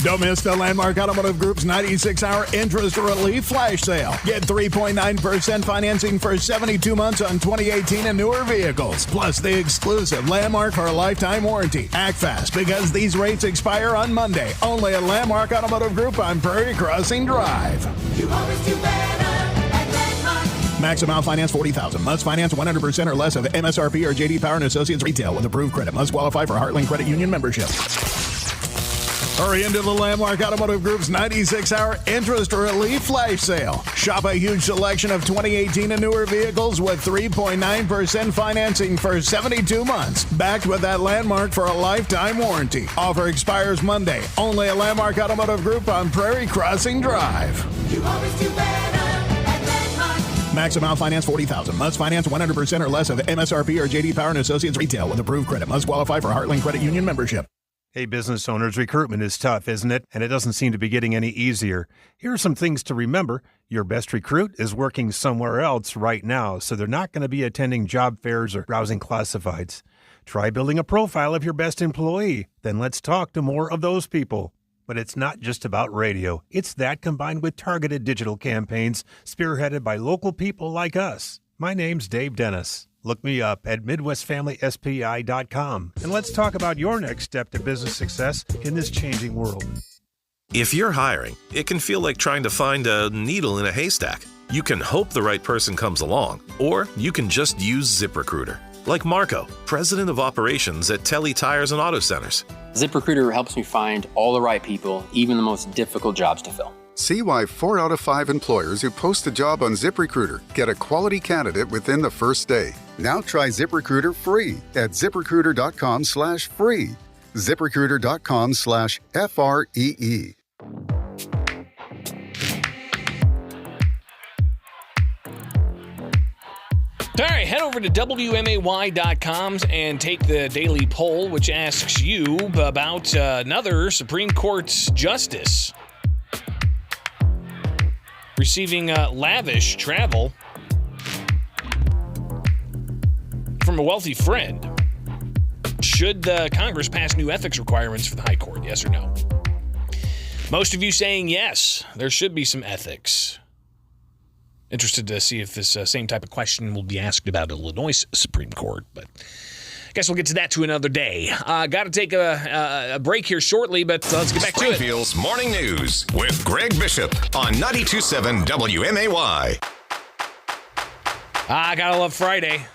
Don't miss the Landmark Automotive Group's 96-hour interest relief flash sale. Get 3.9% financing for 72 months on 2018 and newer vehicles. Plus the exclusive Landmark for a lifetime warranty. Act fast because these rates expire on Monday. Only at Landmark Automotive Group on Prairie Crossing Drive. You always do better at Landmark. Max amount finance $40,000. Must finance 100% or less of MSRP or JD Power and Associates retail with approved credit. Must qualify for Heartland Credit Union membership. Hurry into the Landmark Automotive Group's 96-hour interest relief flash sale. Shop a huge selection of 2018 and newer vehicles with 3.9% financing for 72 months. Backed with that Landmark for a lifetime warranty. Offer expires Monday. Only at Landmark Automotive Group on Prairie Crossing Drive. You always do better at Landmark. Max amount finance $40,000. Must finance 100% or less of MSRP or JD Power and Associates retail with approved credit. Must qualify for Heartland Credit Union membership. Hey, business owners, recruitment is tough, isn't it? And it doesn't seem to be getting any easier. Here are some things to remember. Your best recruit is working somewhere else right now, so they're not going to be attending job fairs or browsing classifieds. Try building a profile of your best employee. Then let's talk to more of those people. But it's not just about radio. It's that combined with targeted digital campaigns spearheaded by local people like us. My name's Dave Dennis. Look me up at MidwestFamilySPI.com. And let's talk about your next step to business success in this changing world. If you're hiring, it can feel like trying to find a needle in a haystack. You can hope the right person comes along, or you can just use ZipRecruiter. Like Marco, president of operations at Telly Tires and Auto Centers. ZipRecruiter helps me find all the right people, even the most difficult jobs to fill. See why 4 out of 5 employers who post a job on ZipRecruiter get a quality candidate within the first day. Now try ZipRecruiter free at ZipRecruiter.com/free. ZipRecruiter.com/FREE. All right, head over to WMAY.com and take the daily poll, which asks you about another Supreme Court justice receiving lavish travel from a wealthy friend. Should Congress pass new ethics requirements for the High Court? Yes or no? Most of you saying yes, there should be some ethics. Interested to see if this same type of question will be asked about Illinois Supreme Court, but I guess we'll get to that to another day. Got to take a break here shortly, but let's get back to it. Springfield's Morning News with Greg Bishop on 92.7 WMAY. I gotta love Friday.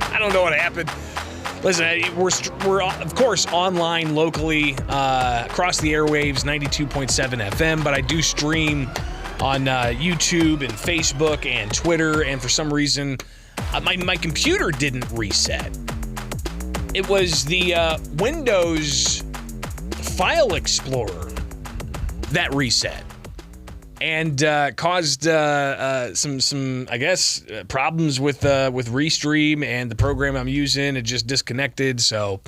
I don't know what happened. Listen, we're of course online locally across the airwaves, 92.7 FM, but I do stream on YouTube and Facebook and Twitter, and for some reason, my computer didn't reset. It was the Windows File Explorer that reset and caused some I guess problems with Restream and the program I'm using. It just disconnected, so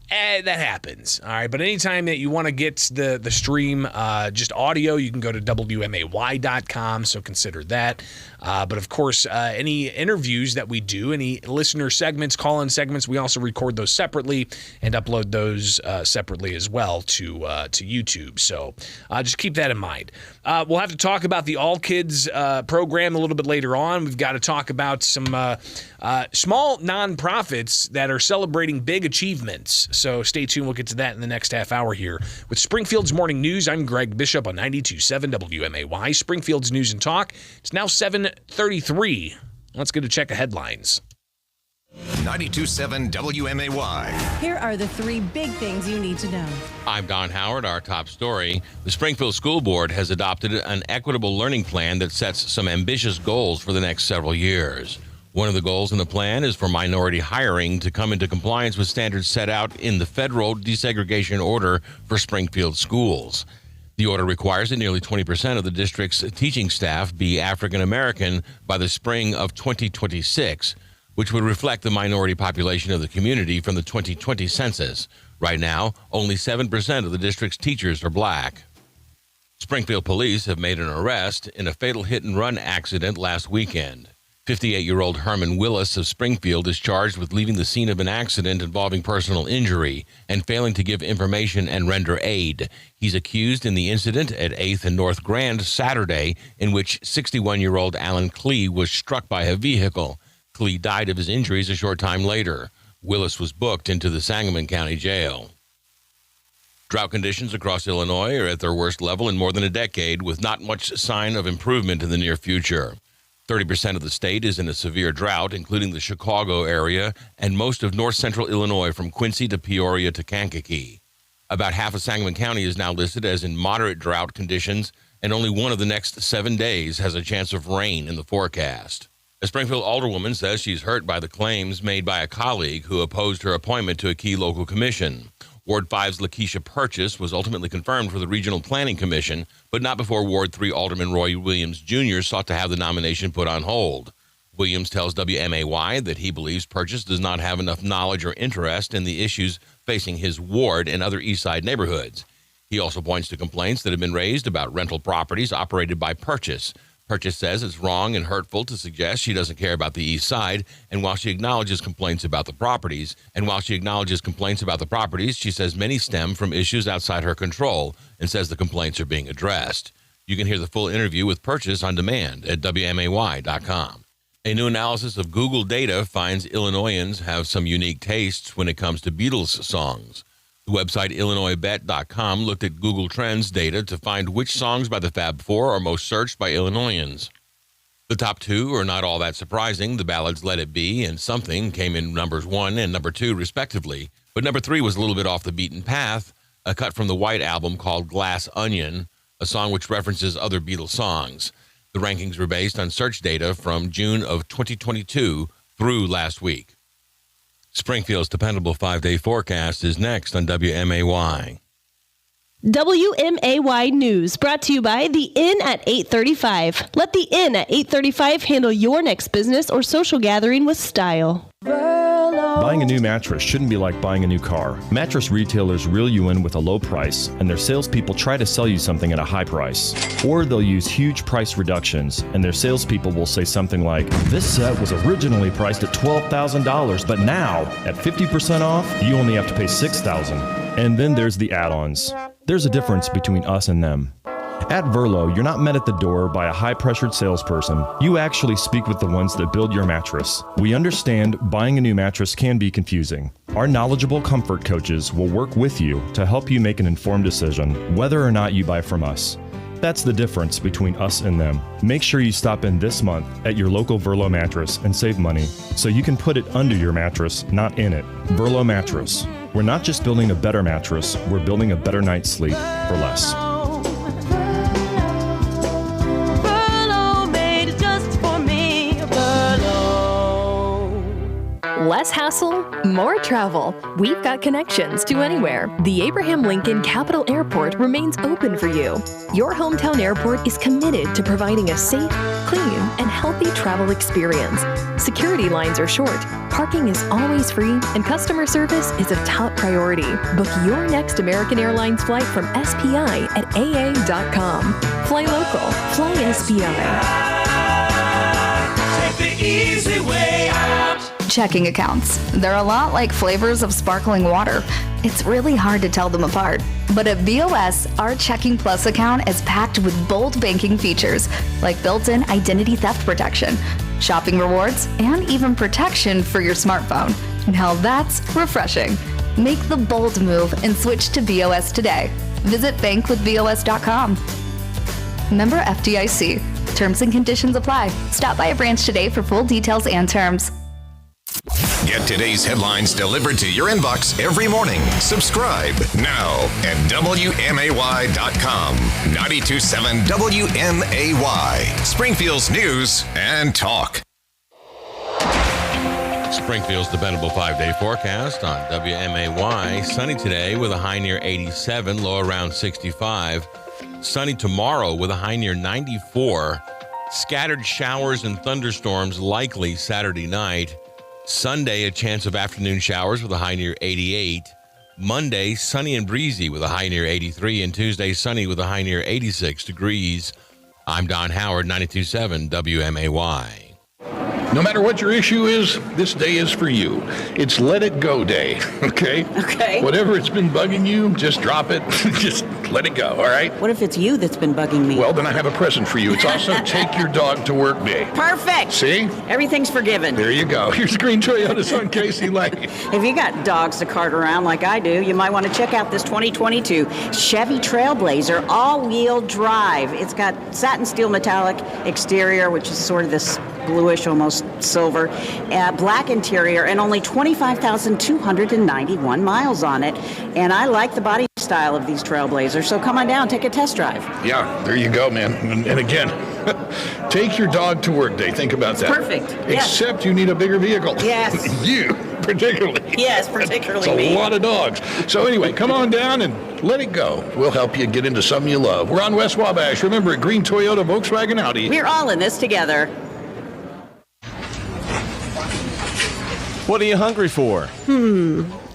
that happens. All right, but anytime that you want to get the stream just audio, you can go to WMAY.com, so consider that. But of course, any interviews that we do, any listener segments, call-in segments, we also record those separately and upload those separately as well to YouTube. So just keep that in mind. We'll have to talk about the All Kids program a little bit later on. We've got to talk about some small nonprofits that are celebrating big achievements. So stay tuned. We'll get to that in the next half hour here with Springfield's Morning News. I'm Greg Bishop on 92.7 WMAY, Springfield's News and Talk. It's now 7:33. Let's get a check of headlines. 92.7 WMAY. Here are the 3 big things you need to know. I'm Don Howard. Our top story. The Springfield School Board has adopted an equitable learning plan that sets some ambitious goals for the next several years. One of the goals in the plan is for minority hiring to come into compliance with standards set out in the federal desegregation order for Springfield schools. The order requires that nearly 20% of the district's teaching staff be African American by the spring of 2026, which would reflect the minority population of the community from the 2020 census. Right now, only 7% of the district's teachers are black. Springfield police have made an arrest in a fatal hit-and-run accident last weekend. 58-year-old Herman Willis of Springfield is charged with leaving the scene of an accident involving personal injury and failing to give information and render aid. He's accused in the incident at 8th and North Grand Saturday, in which 61-year-old Alan Klee was struck by a vehicle. Klee died of his injuries a short time later. Willis was booked into the Sangamon County Jail. Drought conditions across Illinois are at their worst level in more than a decade, with not much sign of improvement in the near future. 30% of the state is in a severe drought, including the Chicago area and most of north-central Illinois from Quincy to Peoria to Kankakee. About half of Sangamon County is now listed as in moderate drought conditions, and only one of the next 7 days has a chance of rain in the forecast. A Springfield alderwoman says she's hurt by the claims made by a colleague who opposed her appointment to a key local commission. Ward 5's Lakeisha Purchase was ultimately confirmed for the Regional Planning Commission, but not before Ward 3 Alderman Roy Williams Jr. sought to have the nomination put on hold. Williams tells WMAY that he believes Purchase does not have enough knowledge or interest in the issues facing his ward and other East Side neighborhoods. He also points to complaints that have been raised about rental properties operated by Purchase. Purchase says it's wrong and hurtful to suggest she doesn't care about the East Side, and while she acknowledges complaints about the properties, she says many stem from issues outside her control and says the complaints are being addressed. You can hear the full interview with Purchase on demand at WMAY.com. A new analysis of Google data finds Illinoisans have some unique tastes when it comes to Beatles songs. The website IllinoisBet.com looked at Google Trends data to find which songs by the Fab Four are most searched by Illinoisans. The top two are not all that surprising. The ballads Let It Be and Something came in numbers 1 and number 2, respectively. But number 3 was a little bit off the beaten path, a cut from the White Album called Glass Onion, a song which references other Beatles songs. The rankings were based on search data from June of 2022 through last week. Springfield's dependable 5-day forecast is next on WMAY. WMAY News, brought to you by The Inn at 835. Let The Inn at 835 handle your next business or social gathering with style. Buying a new mattress shouldn't be like buying a new car. Mattress retailers reel you in with a low price, and their salespeople try to sell you something at a high price. Or they'll use huge price reductions, and their salespeople will say something like, "This set was originally priced at $12,000, but now, at 50% off, you only have to pay $6,000. And then there's the add-ons. There's a difference between us and them. At Verlo, you're not met at the door by a high-pressured salesperson. You actually speak with the ones that build your mattress. We understand buying a new mattress can be confusing. Our knowledgeable comfort coaches will work with you to help you make an informed decision, whether or not you buy from us. That's the difference between us and them. Make sure you stop in this month at your local Verlo mattress and save money, so you can put it under your mattress, not in it. Verlo Mattress. We're not just building a better mattress, we're building a better night's sleep for less. Less hassle, more travel. We've got connections to anywhere. The Abraham Lincoln Capital Airport remains open for you. Your hometown airport is committed to providing a safe, clean, and healthy travel experience. Security lines are short, parking is always free, and customer service is a top priority. Book your next American Airlines flight from SPI at aa.com. Fly local, fly SPI. Take the easy way out. Checking accounts. They're a lot like flavors of sparkling water. It's really hard to tell them apart. But at BOS, our Checking Plus account is packed with bold banking features like built-in identity theft protection, shopping rewards, and even protection for your smartphone. Now that's refreshing. Make the bold move and switch to BOS today. Visit bankwithbos.com. Member FDIC. Terms and conditions apply. Stop by a branch today for full details and terms. Get today's headlines delivered to your inbox every morning. Subscribe now at WMAY.com. 92.7 WMAY. Springfield's News and Talk. Springfield's dependable 5-day forecast on WMAY. Sunny today with a high near 87, low around 65. Sunny tomorrow with a high near 94. Scattered showers and thunderstorms likely Saturday night. Sunday, a chance of afternoon showers with a high near 88. Monday, sunny and breezy with a high near 83. And Tuesday, sunny with a high near 86 degrees. I'm Don Howard, 92.7 WMAY. No matter what your issue is, this day is for you. It's Let It Go Day, okay? Okay. Whatever it's been bugging you, just drop it. Just let it go, all right? What if it's you that's been bugging me? Well, then I have a present for you. It's also Take Your Dog to Work Day. Perfect. See? Everything's forgiven. There you go. Here's green Toyotas on Casey Lane. If you got dogs to cart around like I do, you might want to check out this 2022 Chevy Trailblazer all-wheel drive. It's got satin steel metallic exterior, which is sort of this bluish, almost silver, black interior, and only 25,291 miles on it. And I like the body style of these Trailblazers, so come on down, take a test drive. Yeah, there you go, man. And again, Take Your Dog to Work Day. Think about that. Perfect. Except you need a bigger vehicle. Yes. You, particularly. Yes, particularly It's me. a lot of dogs. So anyway, come on down and let it go. We'll help you get into something you love. We're on West Wabash. Remember, at Green Toyota, Volkswagen, Audi. We're all in this together. What are you hungry for?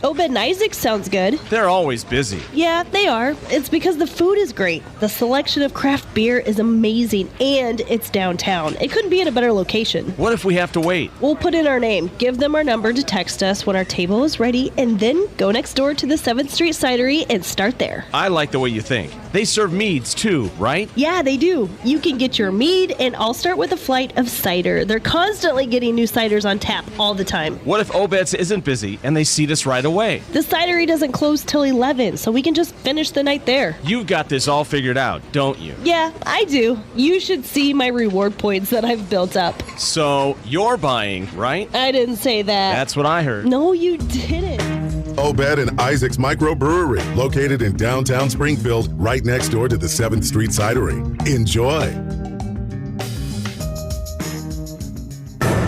Obed and Isaac sounds good. They're always busy. Yeah, they are. It's because the food is great. The selection of craft beer is amazing, and it's downtown. It couldn't be at a better location. What if we have to wait? We'll put in our name, give them our number to text us when our table is ready, and then go next door to the 7th Street Cidery and start there. I like the way you think. They serve meads too, right? Yeah, they do. You can get your mead, and I'll start with a flight of cider. They're constantly getting new ciders on tap all the time. What if Obed's isn't busy and they seat us right away? The cidery doesn't close till 11, so we can just finish the night there. You've got this all figured out, don't you? Yeah, I do. You should see my reward points that I've built up. So, you're buying, right? I didn't say that. That's what I heard. No, you didn't. Obed and Isaac's Microbrewery, located in downtown Springfield, right next door to the 7th Street Cidery. Enjoy.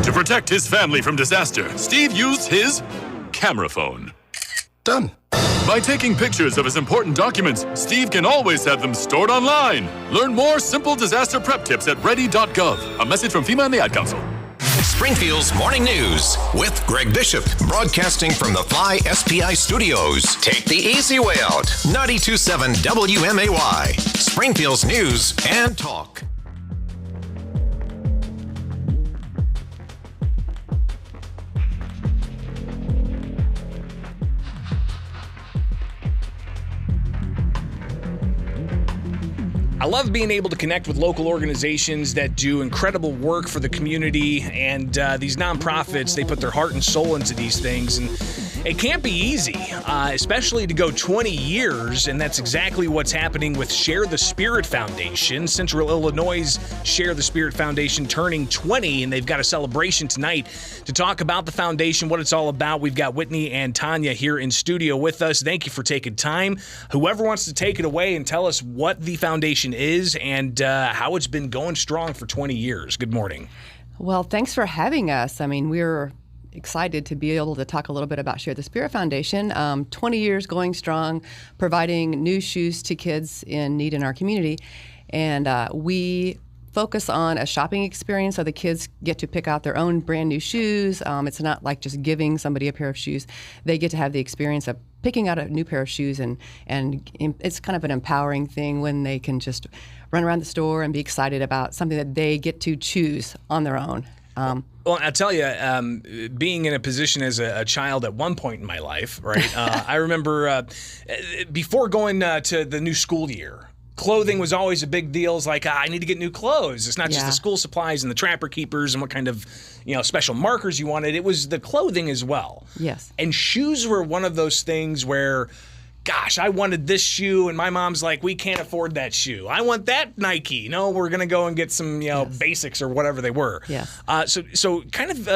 To protect his family from disaster, Steve used his camera phone. Done. By taking pictures of his important documents, Steve can always have them stored online. Learn more simple disaster prep tips at ready.gov. A message from FEMA and the Ad Council. Springfield's Morning News with Greg Bishop, broadcasting from the Fly SPI Studios. Take the easy way out. 92.7 WMAY, Springfield's News and Talk. I love being able to connect with local organizations that do incredible work for the community, and these nonprofits, they put their heart and soul into these things, and it can't be easy, especially to go 20 years, and that's exactly what's happening with Share the Spirit Foundation. Central Illinois' Share the Spirit Foundation turning 20, and they've got a celebration tonight. To talk about the foundation, what it's all about, we've got Whitney and Tanya here in studio with us. Thank you for taking time. Whoever wants to take it away and tell us what the foundation is and how it's been going strong for 20 years. Good morning. Well, thanks for having us. I mean, we're excited to be able to talk a little bit about Share the Spirit Foundation. 20 years going strong, providing new shoes to kids in need in our community. And we focus on a shopping experience so the kids get to pick out their own brand new shoes. It's not like just giving somebody a pair of shoes. They get to have the experience of picking out a new pair of shoes, and it's kind of an empowering thing when they can just run around the store and be excited about something that they get to choose on their own. Well, I'll tell you, being in a position as a child at one point in my life, right? I remember before going to the new school year, clothing was always a big deal. It's like, I need to get new clothes. It's not just the school supplies and the Trapper Keepers and what kind of, special markers you wanted. It was the clothing as well. Yes. And shoes were one of those things where, gosh, I wanted this shoe, and my mom's like, we can't afford that shoe. I want that Nike. No, we're going to go and get some, basics or whatever they were. Yes. So kind of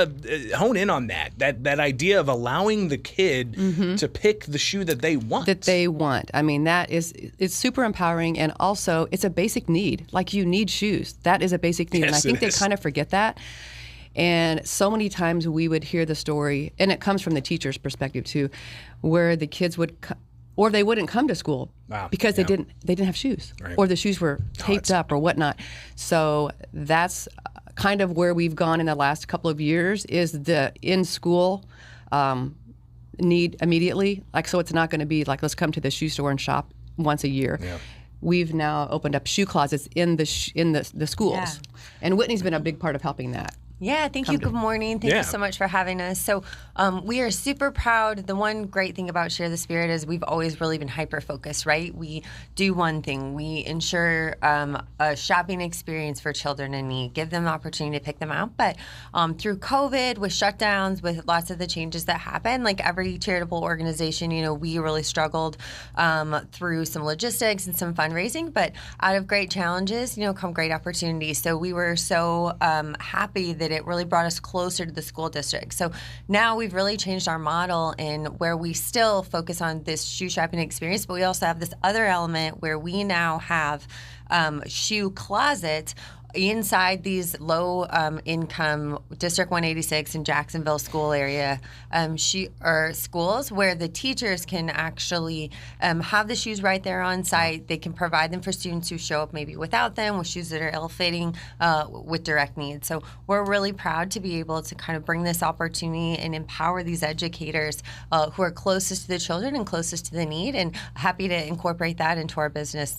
hone in on that idea of allowing the kid to pick the shoe that they want. I mean, it's super empowering, and also it's a basic need. Like, you need shoes. That is a basic need. Yes, and I think they kind of forget that. And so many times we would hear the story, and it comes from the teacher's perspective too, where the kids would or they wouldn't come to school because they didn't have shoes, or the shoes were taped up or whatnot. So that's kind of where we've gone in the last couple of years, is the in-school need immediately. Like, so it's not going to be like, let's come to the shoe store and shop once a year. Yeah. We've now opened up shoe closets in the schools, and Whitney's been a big part of helping that. Yeah, thank you. Good morning. Thank you so much for having us. So we are super proud. The one great thing about Share the Spirit is we've always really been hyper-focused, right? We do one thing. We ensure a shopping experience for children in need, give them the opportunity to pick them out. But through COVID, with shutdowns, with lots of the changes that happen, like every charitable organization, we really struggled through some logistics and some fundraising. But out of great challenges, come great opportunities. So we were so happy that it really brought us closer to the school district. So now we've really changed our model in where we still focus on this shoe shopping experience, but we also have this other element where we now have shoe closets inside these low income District 186 and Jacksonville school area schools where the teachers can actually have the shoes right there on site. They can provide them for students who show up maybe without them, with shoes that are ill-fitting, with direct needs. So we're really proud to be able to kind of bring this opportunity and empower these educators who are closest to the children and closest to the need, and happy to incorporate that into our business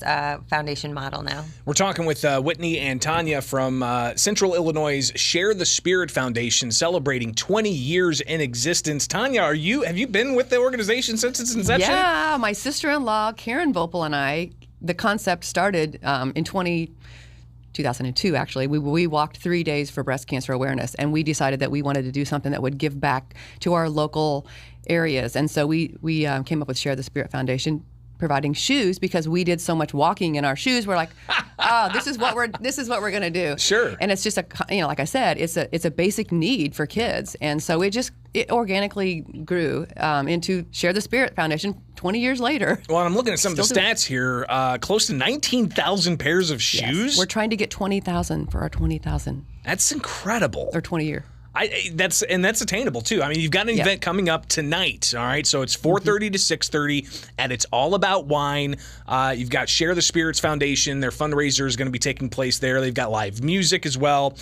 foundation model now. We're talking with Whitney and Tanya from Central Illinois' Share the Spirit Foundation, celebrating 20 years in existence. Tanya, have you been with the organization since its inception? Yeah, my sister-in-law, Karen Vopel, and I, the concept started in 2002, actually. We walked 3 days for breast cancer awareness, and we decided that we wanted to do something that would give back to our local areas. And so we came up with Share the Spirit Foundation, providing shoes, because we did so much walking in our shoes. We're like, this is what we're going to do. Sure. And it's just like I said, it's a basic need for kids. And so it organically grew into Share the Spirit Foundation 20 years later. Well, I'm looking at some of the stats here. Close to 19,000 pairs of shoes. Yes. We're trying to get 20,000 for our 20,000. That's incredible. Or 20 year. That's attainable too. I mean, you've got an event coming up tonight. All right, so it's 4:30 to 6:30, and it's all about wine. You've got Share the Spirits Foundation. Their fundraiser is going to be taking place there. They've got live music as well.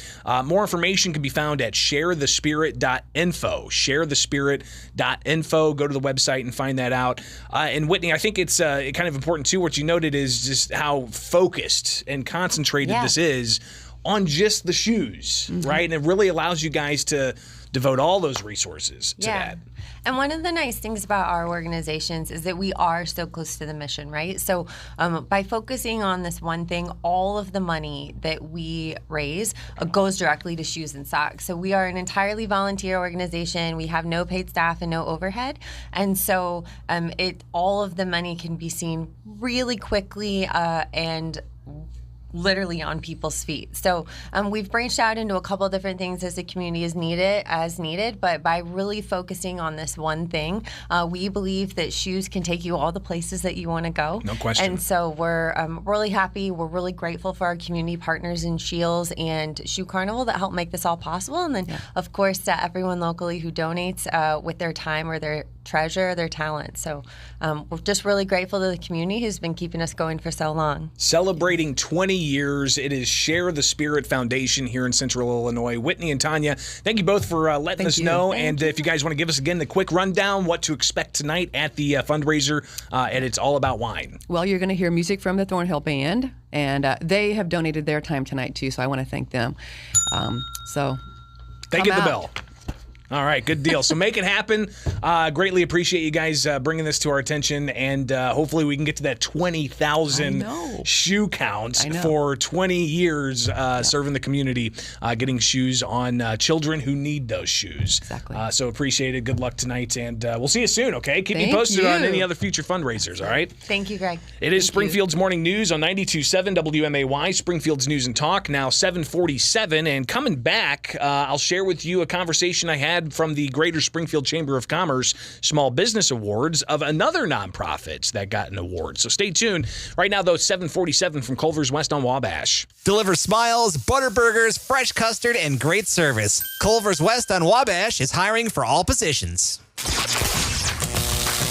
More information can be found at sharethespirit.info. Sharethespirit.info. Go to the website and find that out. And Whitney, I think it's kind of important too. What you noted is just how focused and concentrated this is on just the shoes, right? And it really allows you guys to devote all those resources to that. And one of the nice things about our organizations is that we are so close to the mission, right? So by focusing on this one thing, all of the money that we raise goes directly to shoes and socks. So we are an entirely volunteer organization. We have no paid staff and no overhead. And so all of the money can be seen really quickly and literally on people's feet. So we've branched out into a couple of different things as the community is needed, but by really focusing on this one thing, we believe that shoes can take you all the places that you want to go. No question. And so we're really happy. We're really grateful for our community partners in Shields and Shoe Carnival that help make this all possible. And then, of course, everyone locally who donates with their time or their treasure, their talent. So we're just really grateful to the community who's been keeping us going for so long. Celebrating 20 years. It is Share the Spirit Foundation here in Central Illinois. Whitney and Tanya, thank you both for letting us know. And if you guys want to give us again the quick rundown, what to expect tonight at the fundraiser, and it's all about wine. Well, you're going to hear music from the Thornhill Band, and they have donated their time tonight too, so I want to thank them. They get the bell. All right, good deal. So make it happen. Greatly appreciate you guys bringing this to our attention, and hopefully we can get to that 20,000 shoe count for 20 years serving the community, getting shoes on children who need those shoes. Exactly. So appreciate it. Good luck tonight, and we'll see you soon, okay? Keep me posted on any other future fundraisers, all right? Thank you, Greg. It is Springfield's Morning News on 92.7 WMAY, Springfield's News and Talk, now 7:47. And coming back, I'll share with you a conversation I had from the Greater Springfield Chamber of Commerce Small Business Awards of another nonprofit that got an award. So stay tuned. Right now, though, 7:47 from Culver's West on Wabash. Deliver smiles, butter burgers, fresh custard, and great service. Culver's West on Wabash is hiring for all positions.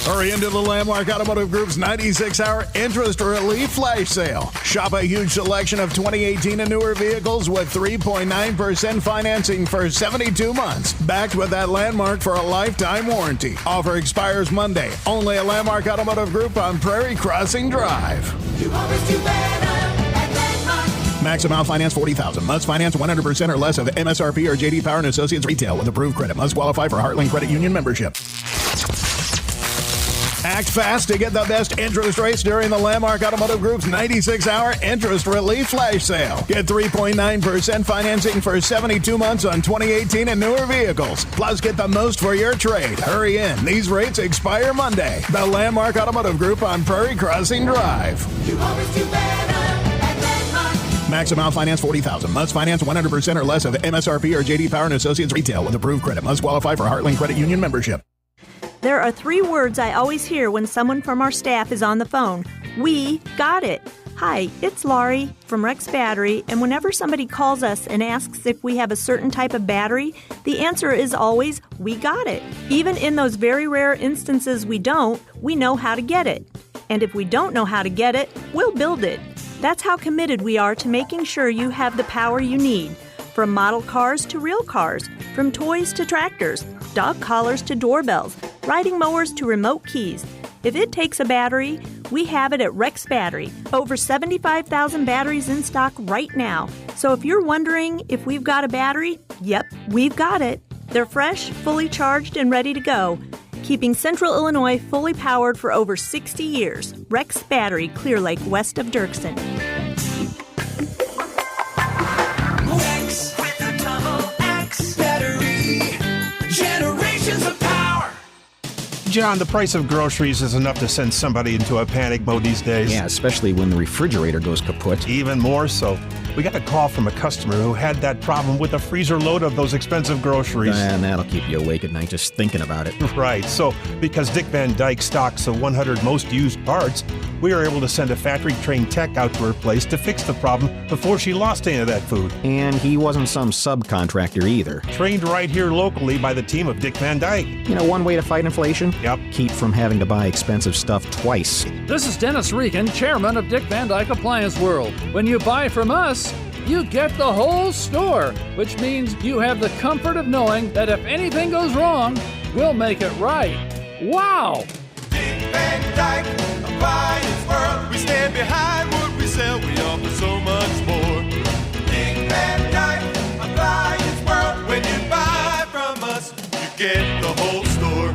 Hurry into the Landmark Automotive Group's 96-hour interest relief flash sale. Shop a huge selection of 2018 and newer vehicles with 3.9% financing for 72 months. Backed with that Landmark for a lifetime warranty. Offer expires Monday. Only at Landmark Automotive Group on Prairie Crossing Drive. You always do better at Landmark. Maximum finance $40,000. Must finance 100% or less of MSRP or JD Power and Associates retail with approved credit. Must qualify for Heartland Credit Union membership. Act fast to get the best interest rates during the Landmark Automotive Group's 96-hour interest relief flash sale. Get 3.9% financing for 72 months on 2018 and newer vehicles. Plus, get the most for your trade. Hurry in. These rates expire Monday. The Landmark Automotive Group on Prairie Crossing Drive. You always do better at Landmark. Maximum finance $40,000. Must finance 100% or less of MSRP or JD Power and Associates retail with approved credit. Must qualify for Heartland Credit Union membership. There are 3 words I always hear when someone from our staff is on the phone. We got it. Hi, it's Laurie from Rex Battery, and whenever somebody calls us and asks if we have a certain type of battery, the answer is always, we got it. Even in those very rare instances we don't, we know how to get it. And if we don't know how to get it, we'll build it. That's how committed we are to making sure you have the power you need. From model cars to real cars, from toys to tractors, dog collars to doorbells, riding mowers to remote keys. If it takes a battery, we have it at Rex Battery. Over 75,000 batteries in stock right now. So if you're wondering if we've got a battery, yep, we've got it. They're fresh, fully charged, and ready to go. Keeping Central Illinois fully powered for over 60 years. Rex Battery, Clear Lake, west of Dirksen. Rex with a double X battery. Generations of power. John, the price of groceries is enough to send somebody into a panic mode these days. Yeah, especially when the refrigerator goes kaput. Even more so. We got a call from a customer who had that problem with a freezer load of those expensive groceries. And that'll keep you awake at night just thinking about it. Right. So, because Dick Van Dyke stocks the 100 most used parts, we were able to send a factory-trained tech out to her place to fix the problem before she lost any of that food. And he wasn't some subcontractor either. Trained right here locally by the team of Dick Van Dyke. You know one way to fight inflation? Yep. Keep from having to buy expensive stuff twice. This is Dennis Regan, chairman of Dick Van Dyke Appliance World. When you buy from us, you get the whole store, which means you have the comfort of knowing that if anything goes wrong, we'll make it right. Wow! Dick Van Dyke Appliance World. We stand behind what we sell. We offer so much more. Dick Van Dyke Appliance World. When you buy from us, you get the whole store.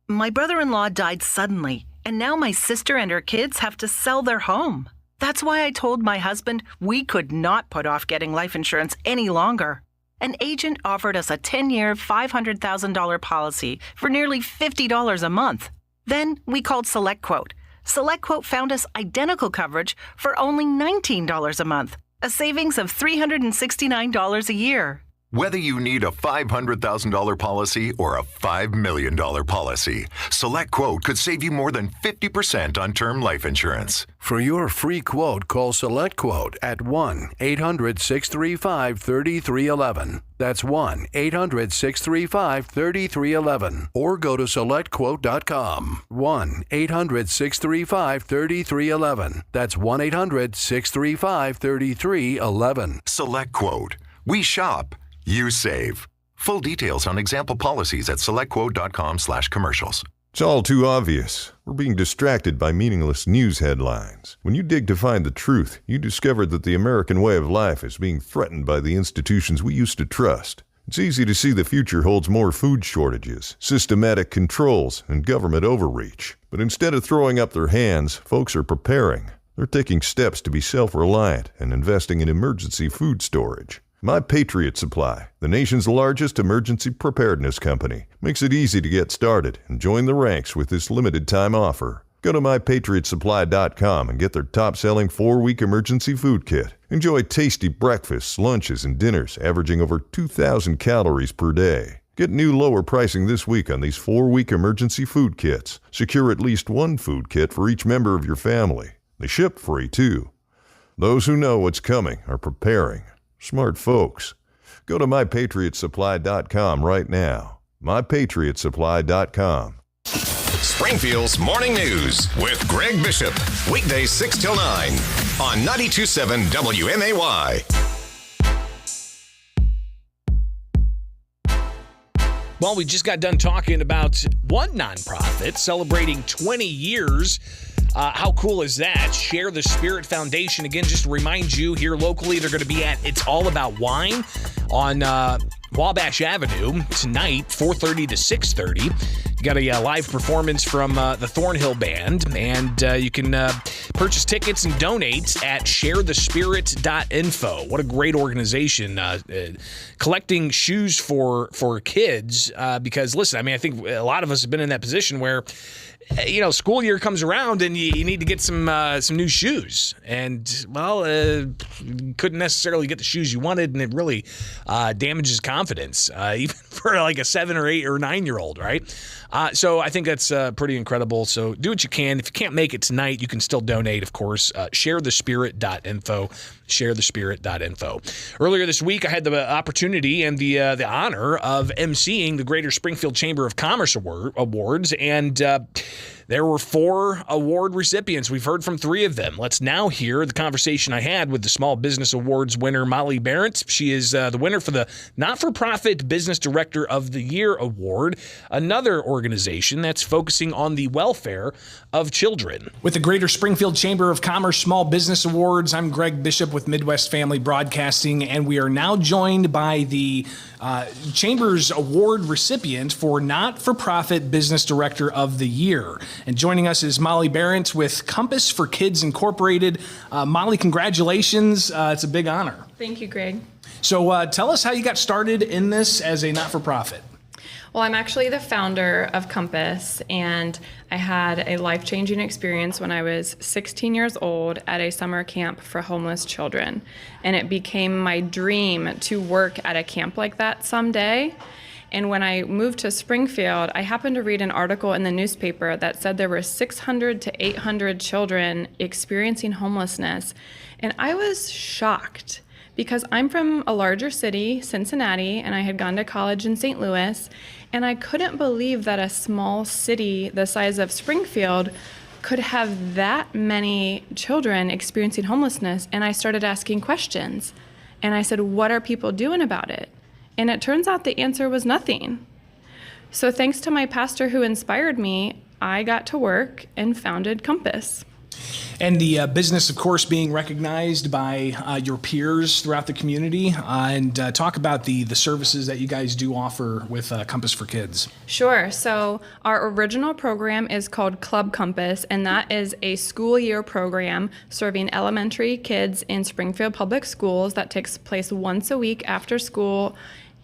My brother-in-law died suddenly, and now my sister and her kids have to sell their home. That's why I told my husband we could not put off getting life insurance any longer. An agent offered us a 10-year, $500,000 policy for nearly $50 a month. Then we called SelectQuote. SelectQuote found us identical coverage for only $19 a month, a savings of $369 a year. Whether you need a $500,000 policy or a $5 million policy, SelectQuote could save you more than 50% on term life insurance. For your free quote, call SelectQuote at 1-800-635-3311. That's 1-800-635-3311. Or go to SelectQuote.com. 1-800-635-3311. That's 1-800-635-3311. SelectQuote. We shop. You save. Full details on example policies at selectquote.com/commercials. It's all too obvious. We're being distracted by meaningless news headlines. When you dig to find the truth, you discover that the American way of life is being threatened by the institutions we used to trust. It's easy to see the future holds more food shortages, systematic controls, and government overreach. But instead of throwing up their hands, folks are preparing. They're taking steps to be self-reliant and investing in emergency food storage. My Patriot Supply, the nation's largest emergency preparedness company, makes it easy to get started and join the ranks with this limited-time offer. Go to mypatriotsupply.com and get their top-selling 4-week emergency food kit. Enjoy tasty breakfasts, lunches, and dinners averaging over 2,000 calories per day. Get new lower pricing this week on these 4-week emergency food kits. Secure at least one food kit for each member of your family. They ship free, too. Those who know what's coming are preparing. Smart folks. Go to mypatriotsupply.com right now. mypatriotsupply.com. Springfield's Morning News with Greg Bishop. Weekdays 6 till 9 on 92.7 WMAY. Well, we just got done talking about one nonprofit celebrating 20 years How cool is that? Share the Spirit Foundation. Again, just to remind you, here locally, they're going to be at It's All About Wine on Wabash Avenue tonight, 4:30 to 6:30. You got a live performance from the Thornhill Band, and you can purchase tickets and donate at sharethespirit.info. What a great organization. Collecting shoes for kids, because, listen, I mean, I think a lot of us have been in that position where, school year comes around and you need to get some new shoes. And, well, you couldn't necessarily get the shoes you wanted, and it really damages confidence, even for like a 7 or 8 or 9-year-old, right? So I think that's pretty incredible. So do what you can. If you can't make it tonight, you can still donate, of course. Sharethespirit.info. Sharethespirit.info. Earlier this week, I had the opportunity and the honor of emceeing the Greater Springfield Chamber of Commerce Awards, and there were 4 award recipients. We've heard from 3 of them. Let's now hear the conversation I had with the Small Business Awards winner, Molly Barrett. She is the winner for the Not-for-Profit Business Director of the Year Award, another organization that's focusing on the welfare of children. With the Greater Springfield Chamber of Commerce Small Business Awards, I'm Greg Bishop with Midwest Family Broadcasting, and we are now joined by the Chamber's award recipient for Not-for-Profit Business Director of the Year. And joining us is Molly Barrett with Compass for Kids Incorporated. Molly, congratulations. It's a big honor. Thank you, Greg. So tell us how you got started in this as a not-for-profit. Well, I'm actually the founder of Compass, and I had a life-changing experience when I was 16 years old at a summer camp for homeless children. And it became my dream to work at a camp like that someday. And when I moved to Springfield, I happened to read an article in the newspaper that said there were 600 to 800 children experiencing homelessness. And I was shocked because I'm from a larger city, Cincinnati, and I had gone to college in St. Louis. And I couldn't believe that a small city the size of Springfield could have that many children experiencing homelessness. And I started asking questions. And I said, what are people doing about it? And it turns out the answer was nothing. So thanks to my pastor who inspired me, I got to work and founded Compass. And the business, of course, being recognized by your peers throughout the community. And talk about the services that you guys do offer with Compass for Kids. Sure. So our original program is called Club Compass, and that is a school year program serving elementary kids in Springfield Public Schools that takes place once a week after school.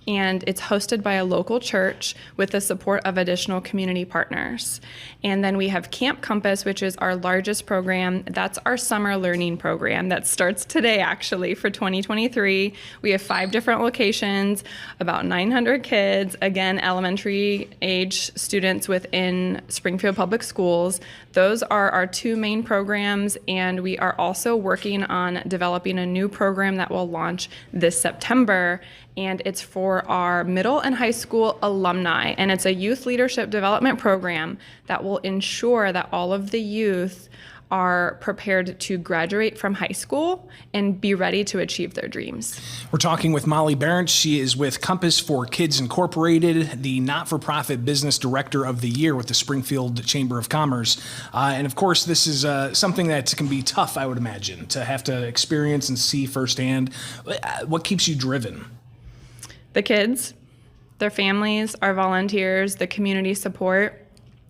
And it's hosted by a local church with the support of additional community partners. And then we have Camp Compass, which is our largest program. That's our summer learning program that starts today, actually, for 2023. We have 5 different locations, about 900 kids, again, elementary age students within Springfield Public Schools. Those are our 2 main programs, and we are also working on developing a new program that will launch this September. And it's for our middle and high school alumni. And it's a youth leadership development program that will ensure that all of the youth are prepared to graduate from high school and be ready to achieve their dreams. We're talking with Molly Barrett. She is with Compass for Kids Incorporated, the not-for-profit business director of the year with the Springfield Chamber of Commerce. And of course, this is something that can be tough, I would imagine, to have to experience and see firsthand. What keeps you driven? The kids, their families, our volunteers, the community support.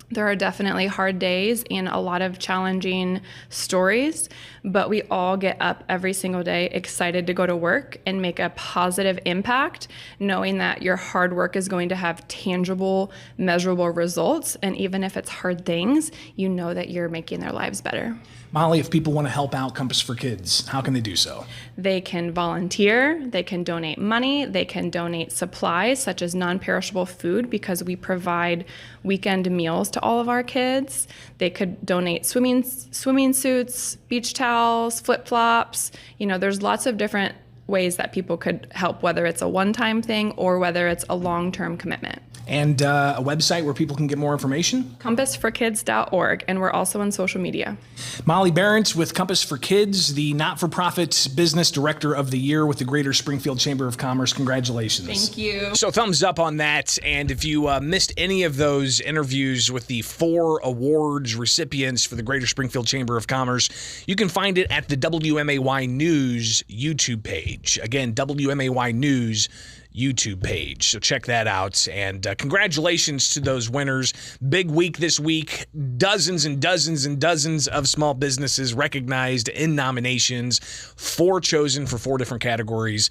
There are definitely hard days and a lot of challenging stories, but we all get up every single day excited to go to work and make a positive impact, knowing that your hard work is going to have tangible, measurable results. And even if it's hard things, you know that you're making their lives better. Molly, if people want to help out Compass for Kids, how can they do so? They can volunteer, they can donate money, they can donate supplies such as non-perishable food because we provide weekend meals to all of our kids. They could donate swimming suits, beach towels, flip-flops. There's lots of different ways that people could help, whether it's a one-time thing or whether it's a long-term commitment. and a website where people can get more information. compassforkids.org, and we're also on social media. Molly Berendt with Compass for Kids, the not-for-profit business director of the year with the Greater Springfield Chamber of Commerce. Congratulations. Thank you. So thumbs up on that. And if you missed any of those interviews with the 4 awards recipients for the Greater Springfield Chamber of Commerce, you can find it at the WMAY News YouTube page. Again, WMAY News YouTube page. So check that out. And congratulations to those winners. Big week this week. Dozens and dozens and dozens of small businesses recognized in nominations. 4 chosen for 4 different categories.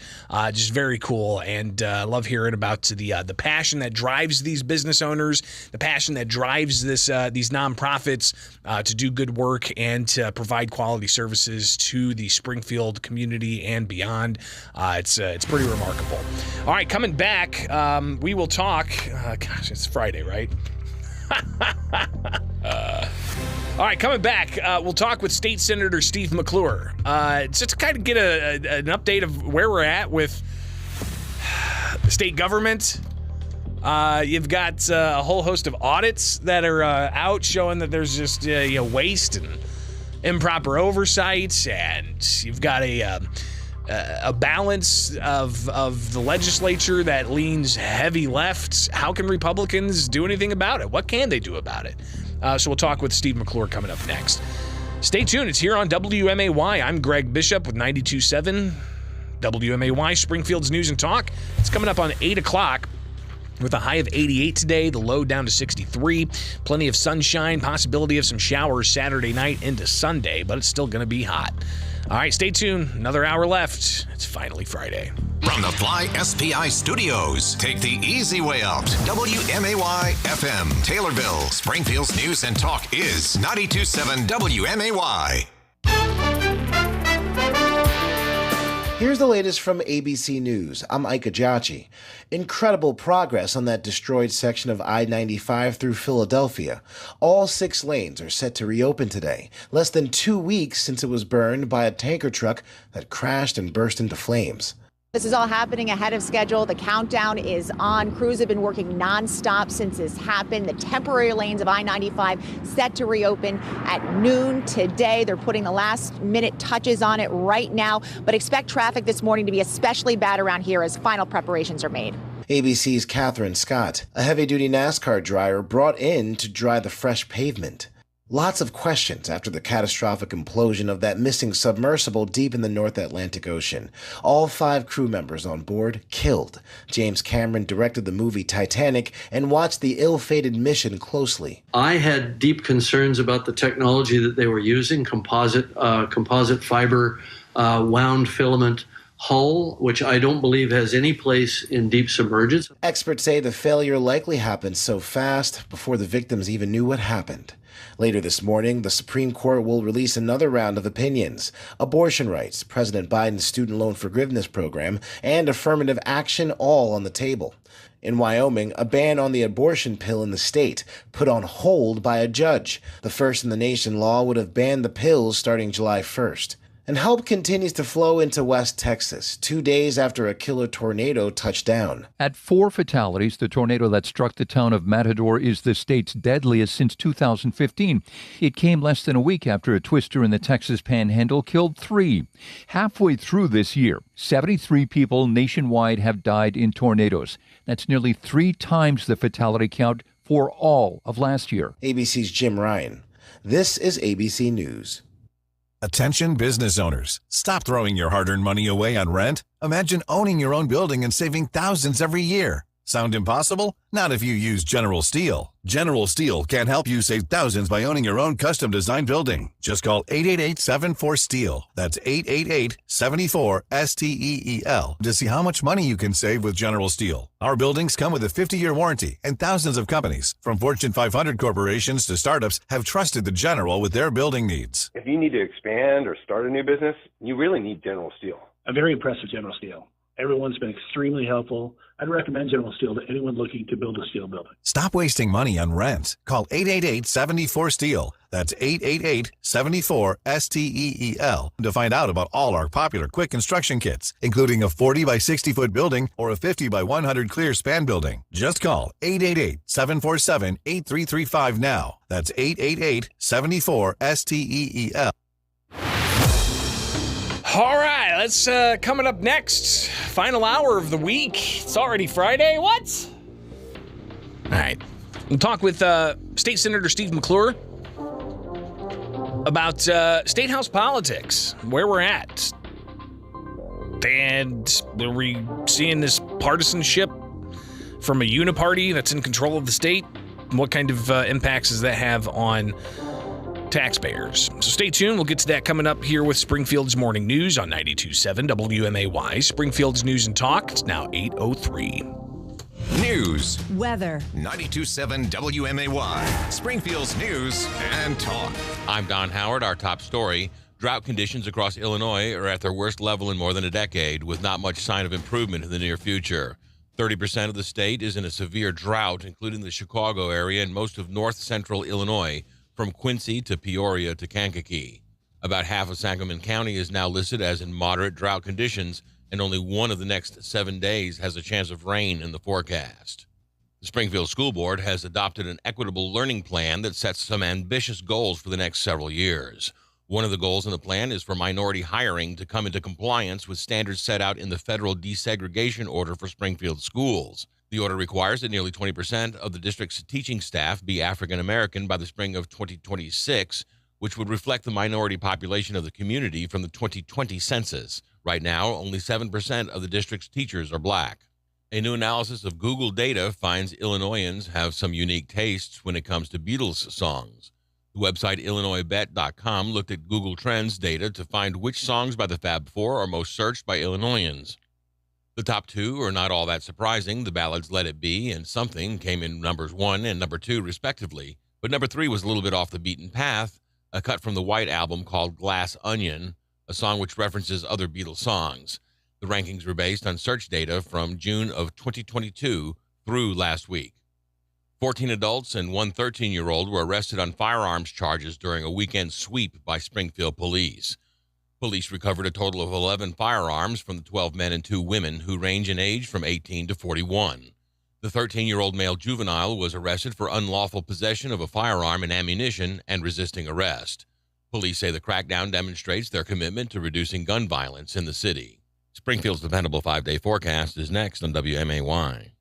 Just very cool. And love hearing about the passion that drives these business owners, the passion that drives these nonprofits to do good work and to provide quality services to the Springfield community and beyond. It's pretty remarkable. All right, coming back, we will talk. Gosh, it's Friday, right? All right, coming back, we'll talk with State Senator Steve McClure. Just to kind of get an update of where we're at with the state government. You've got a whole host of audits that are out showing that there's just waste and improper oversight, and you've got a balance of the legislature that leans heavy left. How can Republicans do anything about it? What can they do about it? So we'll talk with Steve McClure coming up next. Stay tuned. It's here on WMAY. I'm Greg Bishop with 92.7 WMAY, Springfield's News and Talk. It's coming up on 8 o'clock. With a high of 88 today, the low down to 63. Plenty of sunshine, possibility of some showers Saturday night into Sunday, but it's still going to be hot. All right, stay tuned. Another hour left. It's finally Friday. From the Fly SPI Studios, take the easy way out. WMAY FM, Taylorville, Springfield's News and Talk is 92.7 WMAY. Here's the latest from ABC News. I'm Ike Ajachi. Incredible progress on that destroyed section of I-95 through Philadelphia. All 6 lanes are set to reopen today, less than 2 weeks since it was burned by a tanker truck that crashed and burst into flames. This is all happening ahead of schedule. The countdown is on. Crews have been working nonstop since this happened. The temporary lanes of I-95 set to reopen at noon today. They're putting the last minute touches on it right now, but expect traffic this morning to be especially bad around here as final preparations are made. ABC's Catherine Scott, a heavy-duty NASCAR dryer brought in to dry the fresh pavement. Lots of questions after the catastrophic implosion of that missing submersible deep in the North Atlantic Ocean. All 5 crew members on board killed. James Cameron directed the movie Titanic and watched the ill-fated mission closely. I had deep concerns about the technology that they were using, composite fiber wound filament hull, which I don't believe has any place in deep submergence. Experts say the failure likely happened so fast before the victims even knew what happened. Later this morning, the Supreme Court will release another round of opinions. Abortion rights, President Biden's student loan forgiveness program, and affirmative action all on the table. In Wyoming, a ban on the abortion pill in the state put on hold by a judge. The first in the nation law would have banned the pills starting July 1st. And help continues to flow into West Texas, 2 days after a killer tornado touched down. At 4 fatalities, the tornado that struck the town of Matador is the state's deadliest since 2015. It came less than a week after a twister in the Texas Panhandle killed 3. Halfway through this year, 73 people nationwide have died in tornadoes. That's nearly 3 times the fatality count for all of last year. ABC's Jim Ryan. This is ABC News. Attention business owners. Stop throwing your hard-earned money away on rent. Imagine owning your own building and saving thousands every year. Sound impossible? Not if you use General Steel. General Steel can help you save thousands by owning your own custom-designed building. Just call 888-74-STEEL. That's 888-74-STEEL to see how much money you can save with General Steel. Our buildings come with a 50-year warranty, and thousands of companies, from Fortune 500 corporations to startups, have trusted the General with their building needs. If you need to expand or start a new business, you really need General Steel. I'm very impressed with General Steel. Everyone's been extremely helpful. I'd recommend General Steel to anyone looking to build a steel building. Stop wasting money on rent. Call 888-74-STEEL. That's 888-74-STEEL to find out about all our popular quick construction kits, including a 40 by 60 foot building or a 50 by 100 clear span building. Just call 888-747-8335 now. That's 888-74-STEEL. All right, let's coming up next. Final hour of the week. It's already Friday. What? All right. We'll talk with State Senator Steve McClure about State House politics, where we're at. And are we seeing this partisanship from a uniparty that's in control of the state? What kind of impacts does that have on taxpayers? So stay tuned. We'll get to that coming up here with Springfield's Morning News on 92.7 WMAY. Springfield's News and Talk. It's now 8:03. News. Weather. 92.7 WMAY. Springfield's News and Talk. I'm Don Howard. Our top story. Drought conditions across Illinois are at their worst level in more than a decade, with not much sign of improvement in the near future. 30% of the state is in a severe drought, including the Chicago area and most of north-central Illinois, from Quincy to Peoria to Kankakee. About half of Sangamon County is now listed as in moderate drought conditions, and only one of the next 7 days has a chance of rain in the forecast. The Springfield School Board has adopted an equitable learning plan that sets some ambitious goals for the next several years. One of the goals in the plan is for minority hiring to come into compliance with standards set out in the federal desegregation order for Springfield schools. The order requires that nearly 20% of the district's teaching staff be African American by the spring of 2026, which would reflect the minority population of the community from the 2020 census. Right now, only 7% of the district's teachers are black. A new analysis of Google data finds Illinoisans have some unique tastes when it comes to Beatles songs. The website IllinoisBet.com looked at Google Trends data to find which songs by the Fab Four are most searched by Illinoisans. The top two are not all that surprising. The ballads Let It Be and Something came in numbers 1 and number 2, respectively. But number 3 was a little bit off the beaten path, a cut from the White Album called Glass Onion, a song which references other Beatles songs. The rankings were based on search data from June of 2022 through last week. 14 adults and one 13-year-old were arrested on firearms charges during a weekend sweep by Springfield police. Police recovered a total of 11 firearms from the 12 men and 2 women who range in age from 18 to 41. The 13-year-old male juvenile was arrested for unlawful possession of a firearm and ammunition and resisting arrest. Police say the crackdown demonstrates their commitment to reducing gun violence in the city. Springfield's dependable 5-day forecast is next on WMAY.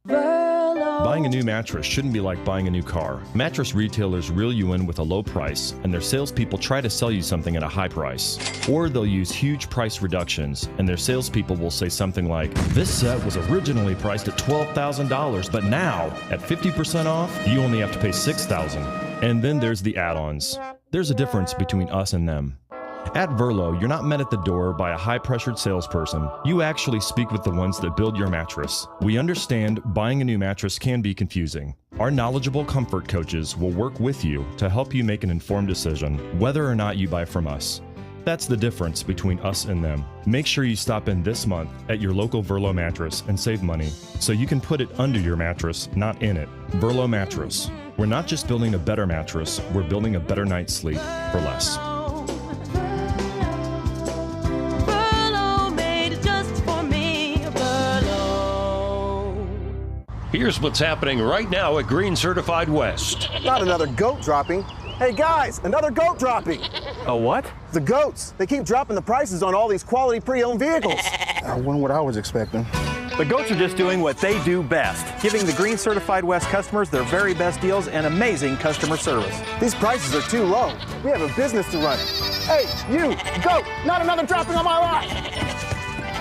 Buying a new mattress shouldn't be like buying a new car. Mattress retailers reel you in with a low price, and their salespeople try to sell you something at a high price. Or they'll use huge price reductions, and their salespeople will say something like, "This set was originally priced at $12,000, but now, at 50% off, you only have to pay $6,000. And then there's the add-ons. There's a difference between us and them. At Verlo, you're not met at the door by a high-pressured salesperson. You actually speak with the ones that build your mattress. We understand buying a new mattress can be confusing. Our knowledgeable comfort coaches will work with you to help you make an informed decision, whether or not you buy from us. That's the difference between us and them. Make sure you stop in this month at your local Verlo mattress and save money, so you can put it under your mattress, not in it. Verlo Mattress. We're not just building a better mattress, we're building a better night's sleep for less. Here's what's happening right now at Green Certified West. Not another goat dropping. Hey guys, another goat dropping. A what? The goats. They keep dropping the prices on all these quality pre-owned vehicles. I wasn't what I was expecting. The goats are just doing what they do best, giving the Green Certified West customers their very best deals and amazing customer service. These prices are too low. We have a business to run. Hey, you, goat, not another dropping on my lot.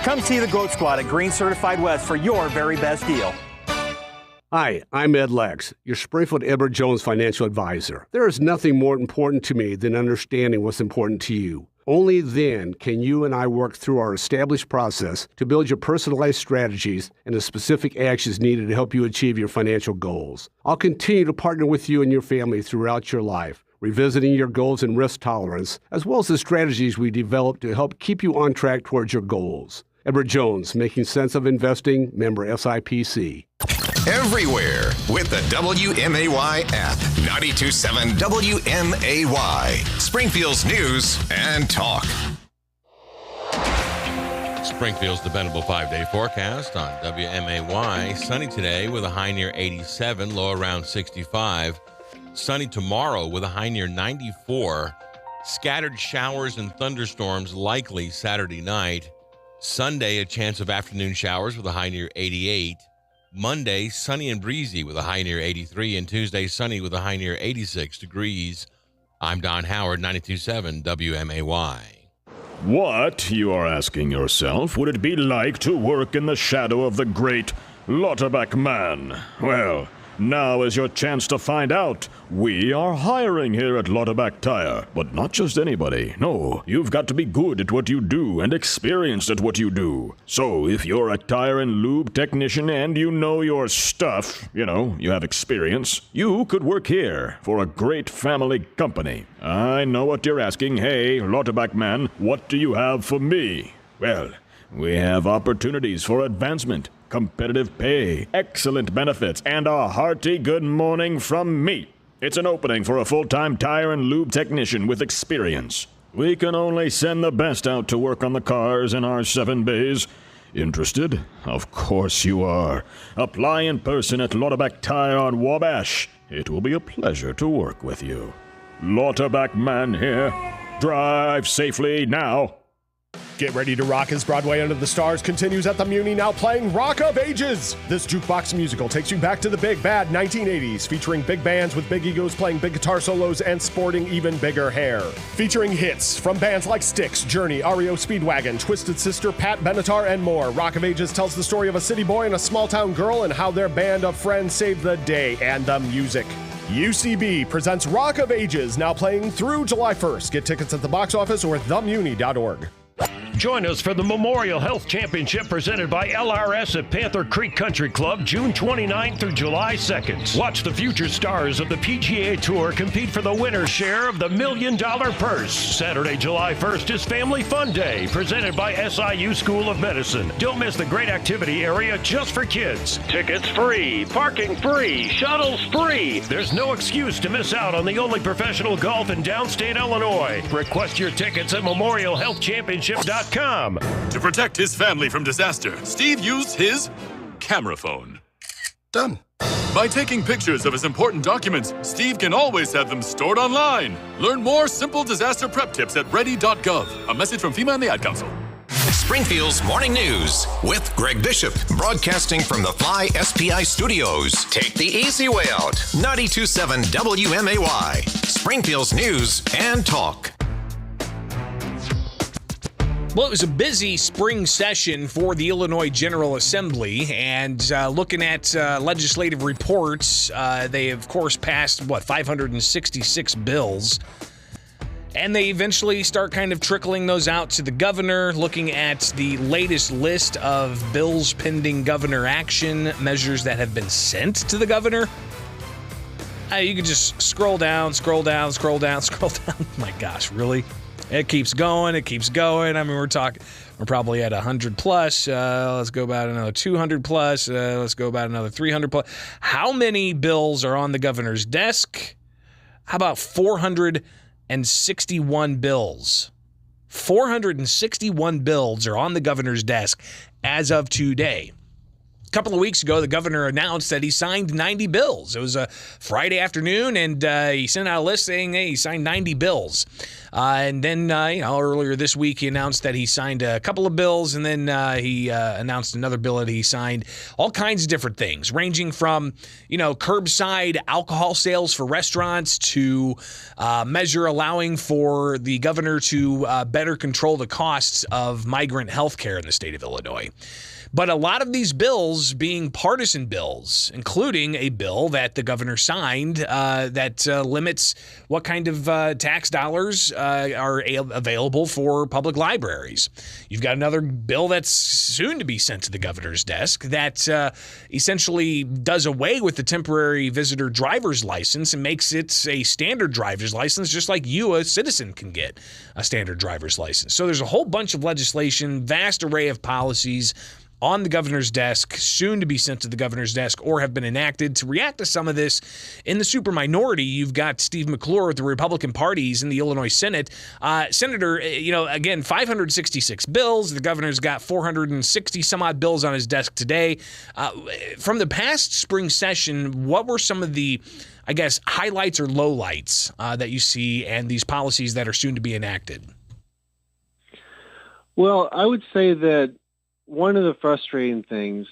Come see the Goat Squad at Green Certified West for your very best deal. Hi, I'm Ed Lex, your Springfield Edward Jones financial advisor. There is nothing more important to me than understanding what's important to you. Only then can you and I work through our established process to build your personalized strategies and the specific actions needed to help you achieve your financial goals. I'll continue to partner with you and your family throughout your life, revisiting your goals and risk tolerance, as well as the strategies we develop to help keep you on track towards your goals. Edward Jones, making sense of investing, member SIPC. Everywhere with the WMAY app. 92.7 WMAY. Springfield's news and talk. Springfield's dependable 5-day forecast on WMAY. Sunny today with a high near 87, low around 65. Sunny tomorrow with a high near 94. Scattered showers and thunderstorms likely Saturday night. Sunday, a chance of afternoon showers with a high near 88. Monday, sunny and breezy with a high near 83. And Tuesday, sunny with a high near 86 degrees. I'm Don Howard, 92.7 WMAY. What, you are asking yourself, would it be like to work in the shadow of the great Lauterbach man? Well, now is your chance to find out. We are hiring here at Lauterbach Tire, but not just anybody. No, you've got to be good at what you do and experienced at what you do. So if you're a tire and lube technician and you know your stuff, you have experience, you could work here for a great family company. I know what you're asking. Hey, Lauterbach man, what do you have for me? Well, we have opportunities for advancement, competitive pay, excellent benefits, and a hearty good morning from me. It's an opening for a full-time tire and lube technician with experience. We can only send the best out to work on the cars in our 7 bays. Interested? Of course you are. Apply in person at Lauterbach Tire on Wabash. It will be a pleasure to work with you. Lauterbach man here. Drive safely now. Get ready to rock as Broadway Under the Stars continues at the Muni, now playing Rock of Ages. This jukebox musical takes you back to the big bad 1980s, featuring big bands with big egos playing big guitar solos and sporting even bigger hair. Featuring hits from bands like Styx, Journey, REO Speedwagon, Twisted Sister, Pat Benatar, and more. Rock of Ages tells the story of a city boy and a small-town girl and how their band of friends saved the day and the music. UCB presents Rock of Ages, now playing through July 1st. Get tickets at the box office or themuni.org. Join us for the Memorial Health Championship presented by LRS at Panther Creek Country Club, June 29th through July 2nd. Watch the future stars of the PGA Tour compete for the winner's share of the $1 million purse. Saturday, July 1st is Family Fun Day, presented by SIU School of Medicine. Don't miss the great activity area just for kids. Tickets free, parking free, shuttles free. There's no excuse to miss out on the only professional golf in downstate Illinois. Request your tickets at memorialhealthchampionship.com. To protect his family from disaster, Steve used his camera phone. Done. By taking pictures of his important documents, Steve can always have them stored online. Learn more simple disaster prep tips at ready.gov. A message from FEMA and the Ad Council. Springfield's Morning News with Greg Bishop, broadcasting from the Fly SPI studios. Take the easy way out. 92.7 WMAY. Springfield's news and talk. Well, it was a busy spring session for the Illinois General Assembly, and looking at legislative reports, they, of course, passed, 566 bills, and they eventually start kind of trickling those out to the governor, looking at the latest list of bills pending governor action, measures that have been sent to the governor. You can just scroll down. My gosh, really? It keeps going. I mean, we're probably at 100 plus. Let's go about another 200 plus. Let's go about another 300 plus. How many bills are on the governor's desk? How about 461 bills? 461 bills are on the governor's desk as of today. A couple of weeks ago, the governor announced that he signed 90 bills. It was a Friday afternoon, and he sent out a list saying, hey, he signed 90 bills. And then, earlier this week, he announced that he signed a couple of bills, and then he announced another bill that he signed. All kinds of different things, ranging from, curbside alcohol sales for restaurants to measure allowing for the governor to better control the costs of migrant health care in the state of Illinois. But a lot of these bills being partisan bills, including a bill that the governor signed that limits what kind of tax dollars are available for public libraries. You've got another bill that's soon to be sent to the governor's desk that essentially does away with the temporary visitor driver's license and makes it a standard driver's license, just like you, a citizen, can get a standard driver's license. So there's a whole bunch of legislation, vast array of policies on the governor's desk, soon to be sent to the governor's desk or have been enacted. To react to some of this, in the super minority, you've got Steve McClure with the Republican parties in the Illinois Senate. Senator, again, 566 bills. The governor's got 460 some odd bills on his desk today. From the past spring session, what were some of the, I guess, highlights or lowlights that you see and these policies that are soon to be enacted? Well, I would say that one of the frustrating things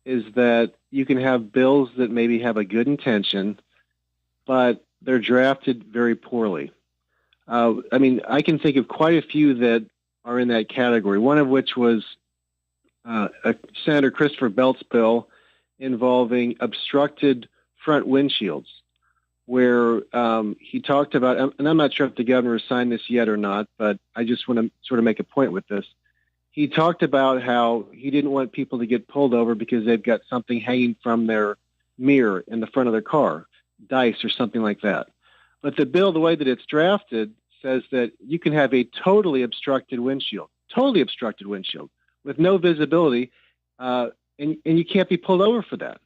is that you can have bills that maybe have a good intention, but they're drafted very poorly. I can think of quite a few that are in that category, one of which was Senator Christopher Belt's bill involving obstructed front windshields, where he talked about, and I'm not sure if the governor has signed this yet or not, but I just want to sort of make a point with this. He talked about how he didn't want people to get pulled over because they've got something hanging from their mirror in the front of their car, dice or something like that. But the bill, the way that it's drafted, says that you can have a totally obstructed windshield with no visibility, and you can't be pulled over for that.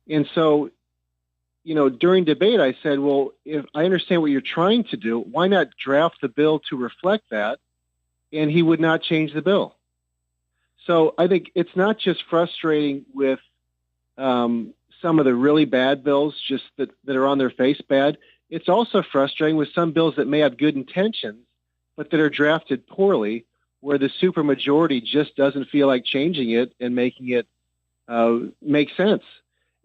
And so, during debate, I said, well, if I understand what you're trying to do, why not draft the bill to reflect that? And he would not change the bill. So I think it's not just frustrating with some of the really bad bills, just that are on their face bad. It's also frustrating with some bills that may have good intentions, but that are drafted poorly, where the supermajority just doesn't feel like changing it and making it make sense.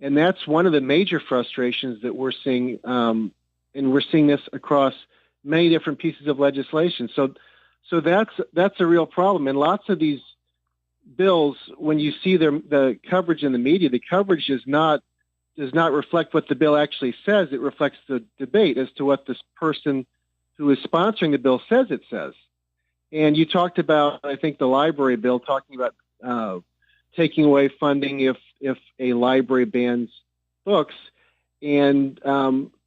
And that's one of the major frustrations that we're seeing, and we're seeing this across many different pieces of legislation. So that's a real problem. And lots of these bills, when you see the coverage in the media, the coverage does not reflect what the bill actually says. It reflects the debate as to what this person who is sponsoring the bill says it says. And you talked about, I think, the library bill, talking about taking away funding if a library bans books. And,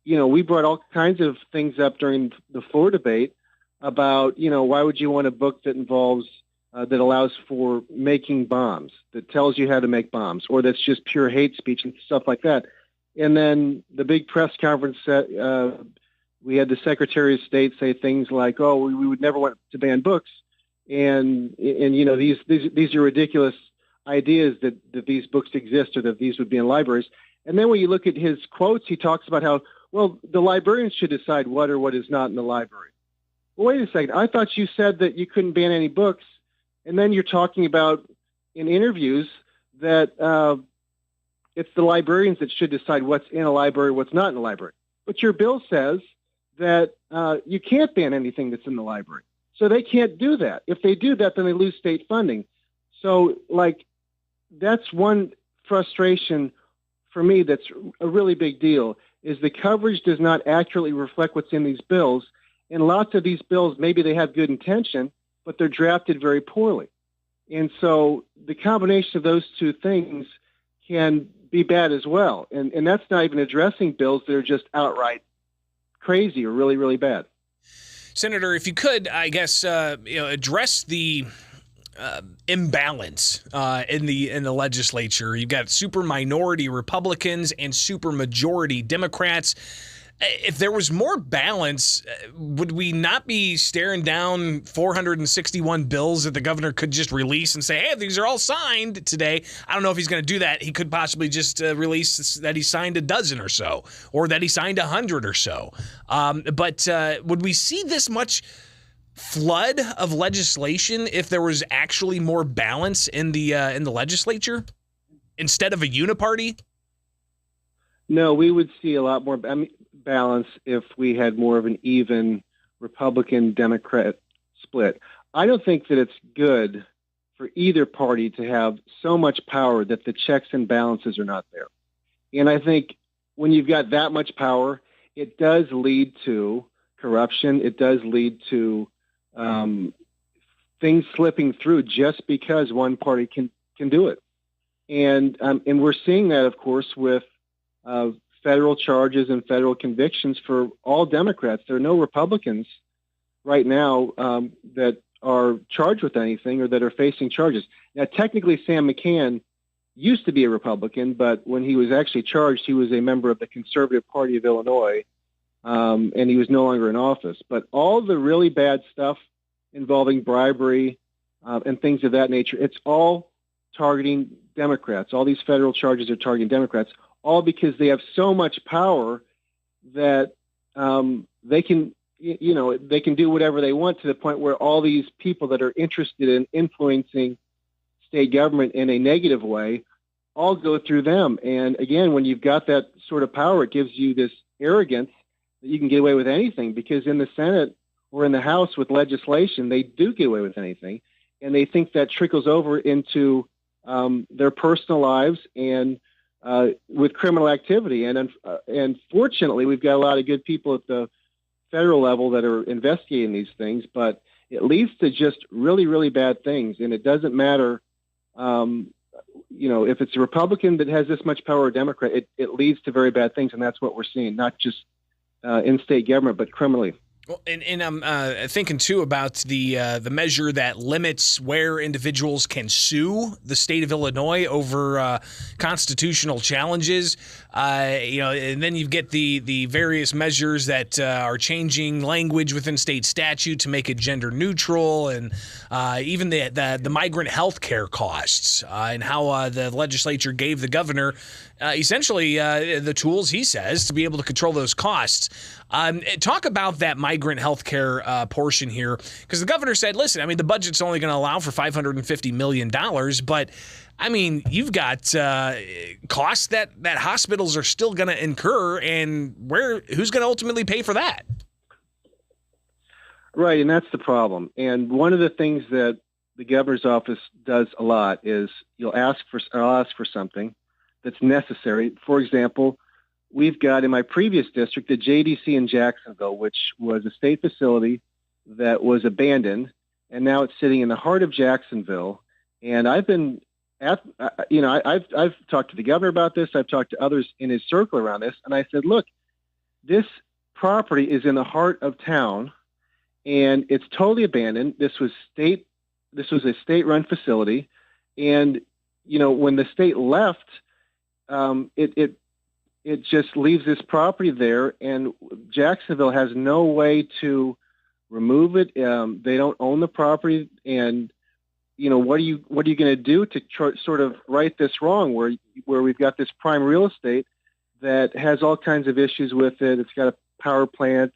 we brought all kinds of things up during the floor debate about, why would you want a book that involves, that allows for making bombs, that tells you how to make bombs, or that's just pure hate speech and stuff like that. And then the big press conference, we had the Secretary of State say things like, oh, we would never want to ban books. And these are ridiculous ideas that these books exist or that these would be in libraries. And then when you look at his quotes, he talks about how, well, the librarians should decide what or what is not in the library. Well, wait a second. I thought you said that you couldn't ban any books. And then you're talking about in interviews that it's the librarians that should decide what's in a library, what's not in a library. But your bill says that you can't ban anything that's in the library. So they can't do that. If they do that, then they lose state funding. So, that's one frustration for me that's a really big deal, is the coverage does not accurately reflect what's in these bills. And lots of these bills, maybe they have good intention, but they're drafted very poorly. And so the combination of those two things can be bad as well. And that's not even addressing bills that are just outright crazy or really, really bad. Senator, if you could, I guess, address the imbalance in the legislature. You've got super minority Republicans and super majority Democrats. If there was more balance, would we not be staring down 461 bills that the governor could just release and say, hey, these are all signed today? I don't know if he's going to do that. He could possibly just release that he signed a dozen or so, or that he signed 100 or so. But would we see this much flood of legislation if there was actually more balance in the legislature instead of a uniparty? No, we would see a lot more balance if we had more of an even Republican-Democrat split. I don't think that it's good for either party to have so much power that the checks and balances are not there. And I think when you've got that much power, it does lead to corruption. It does lead to things slipping through just because one party can do it. And we're seeing that, of course, with federal charges and federal convictions for all Democrats. There are no Republicans right now that are charged with anything or that are facing charges. Now, technically, Sam McCann used to be a Republican, but when he was actually charged, he was a member of the Conservative Party of Illinois, and he was no longer in office. But all the really bad stuff involving bribery and things of that nature, it's all targeting Democrats. All these federal charges are targeting Democrats, all because they have so much power that they can, they can do whatever they want, to the point where all these people that are interested in influencing state government in a negative way all go through them. And again, when you've got that sort of power, it gives you this arrogance that you can get away with anything, because in the Senate or in the House with legislation, they do get away with anything. And they think that trickles over into their personal lives and with criminal activity. And fortunately, we've got a lot of good people at the federal level that are investigating these things, but it leads to just really, really bad things. And it doesn't matter, if it's a Republican that has this much power or a Democrat, it leads to very bad things. And that's what we're seeing, not just in state government, but criminally. Well, and I'm thinking, too, about the measure that limits where individuals can sue the state of Illinois over constitutional challenges. And then you get the various measures that are changing language within state statute to make it gender neutral, and even the migrant health care costs and how the legislature gave the governor essentially the tools, he says, to be able to control those costs. Talk about that migrant health care portion here, because the governor said, listen, the budget's only going to allow for $550 million, but you've got costs that hospitals are still going to incur, and who's going to ultimately pay for that? Right, and that's the problem. And one of the things that the governor's office does a lot is I'll ask for something that's necessary. For example, we've got in my previous district the JDC in Jacksonville, which was a state facility that was abandoned, and now it's sitting in the heart of Jacksonville. And I've talked to the governor about this. I've talked to others in his circle around this, and I said, look, this property is in the heart of town, and it's totally abandoned. This was a state-run facility, and when the state left, it just leaves this property there, and Jacksonville has no way to remove it. They don't own the property, and what are you going to do to sort of right this wrong, where we've got this prime real estate that has all kinds of issues with it. It's got a power plant,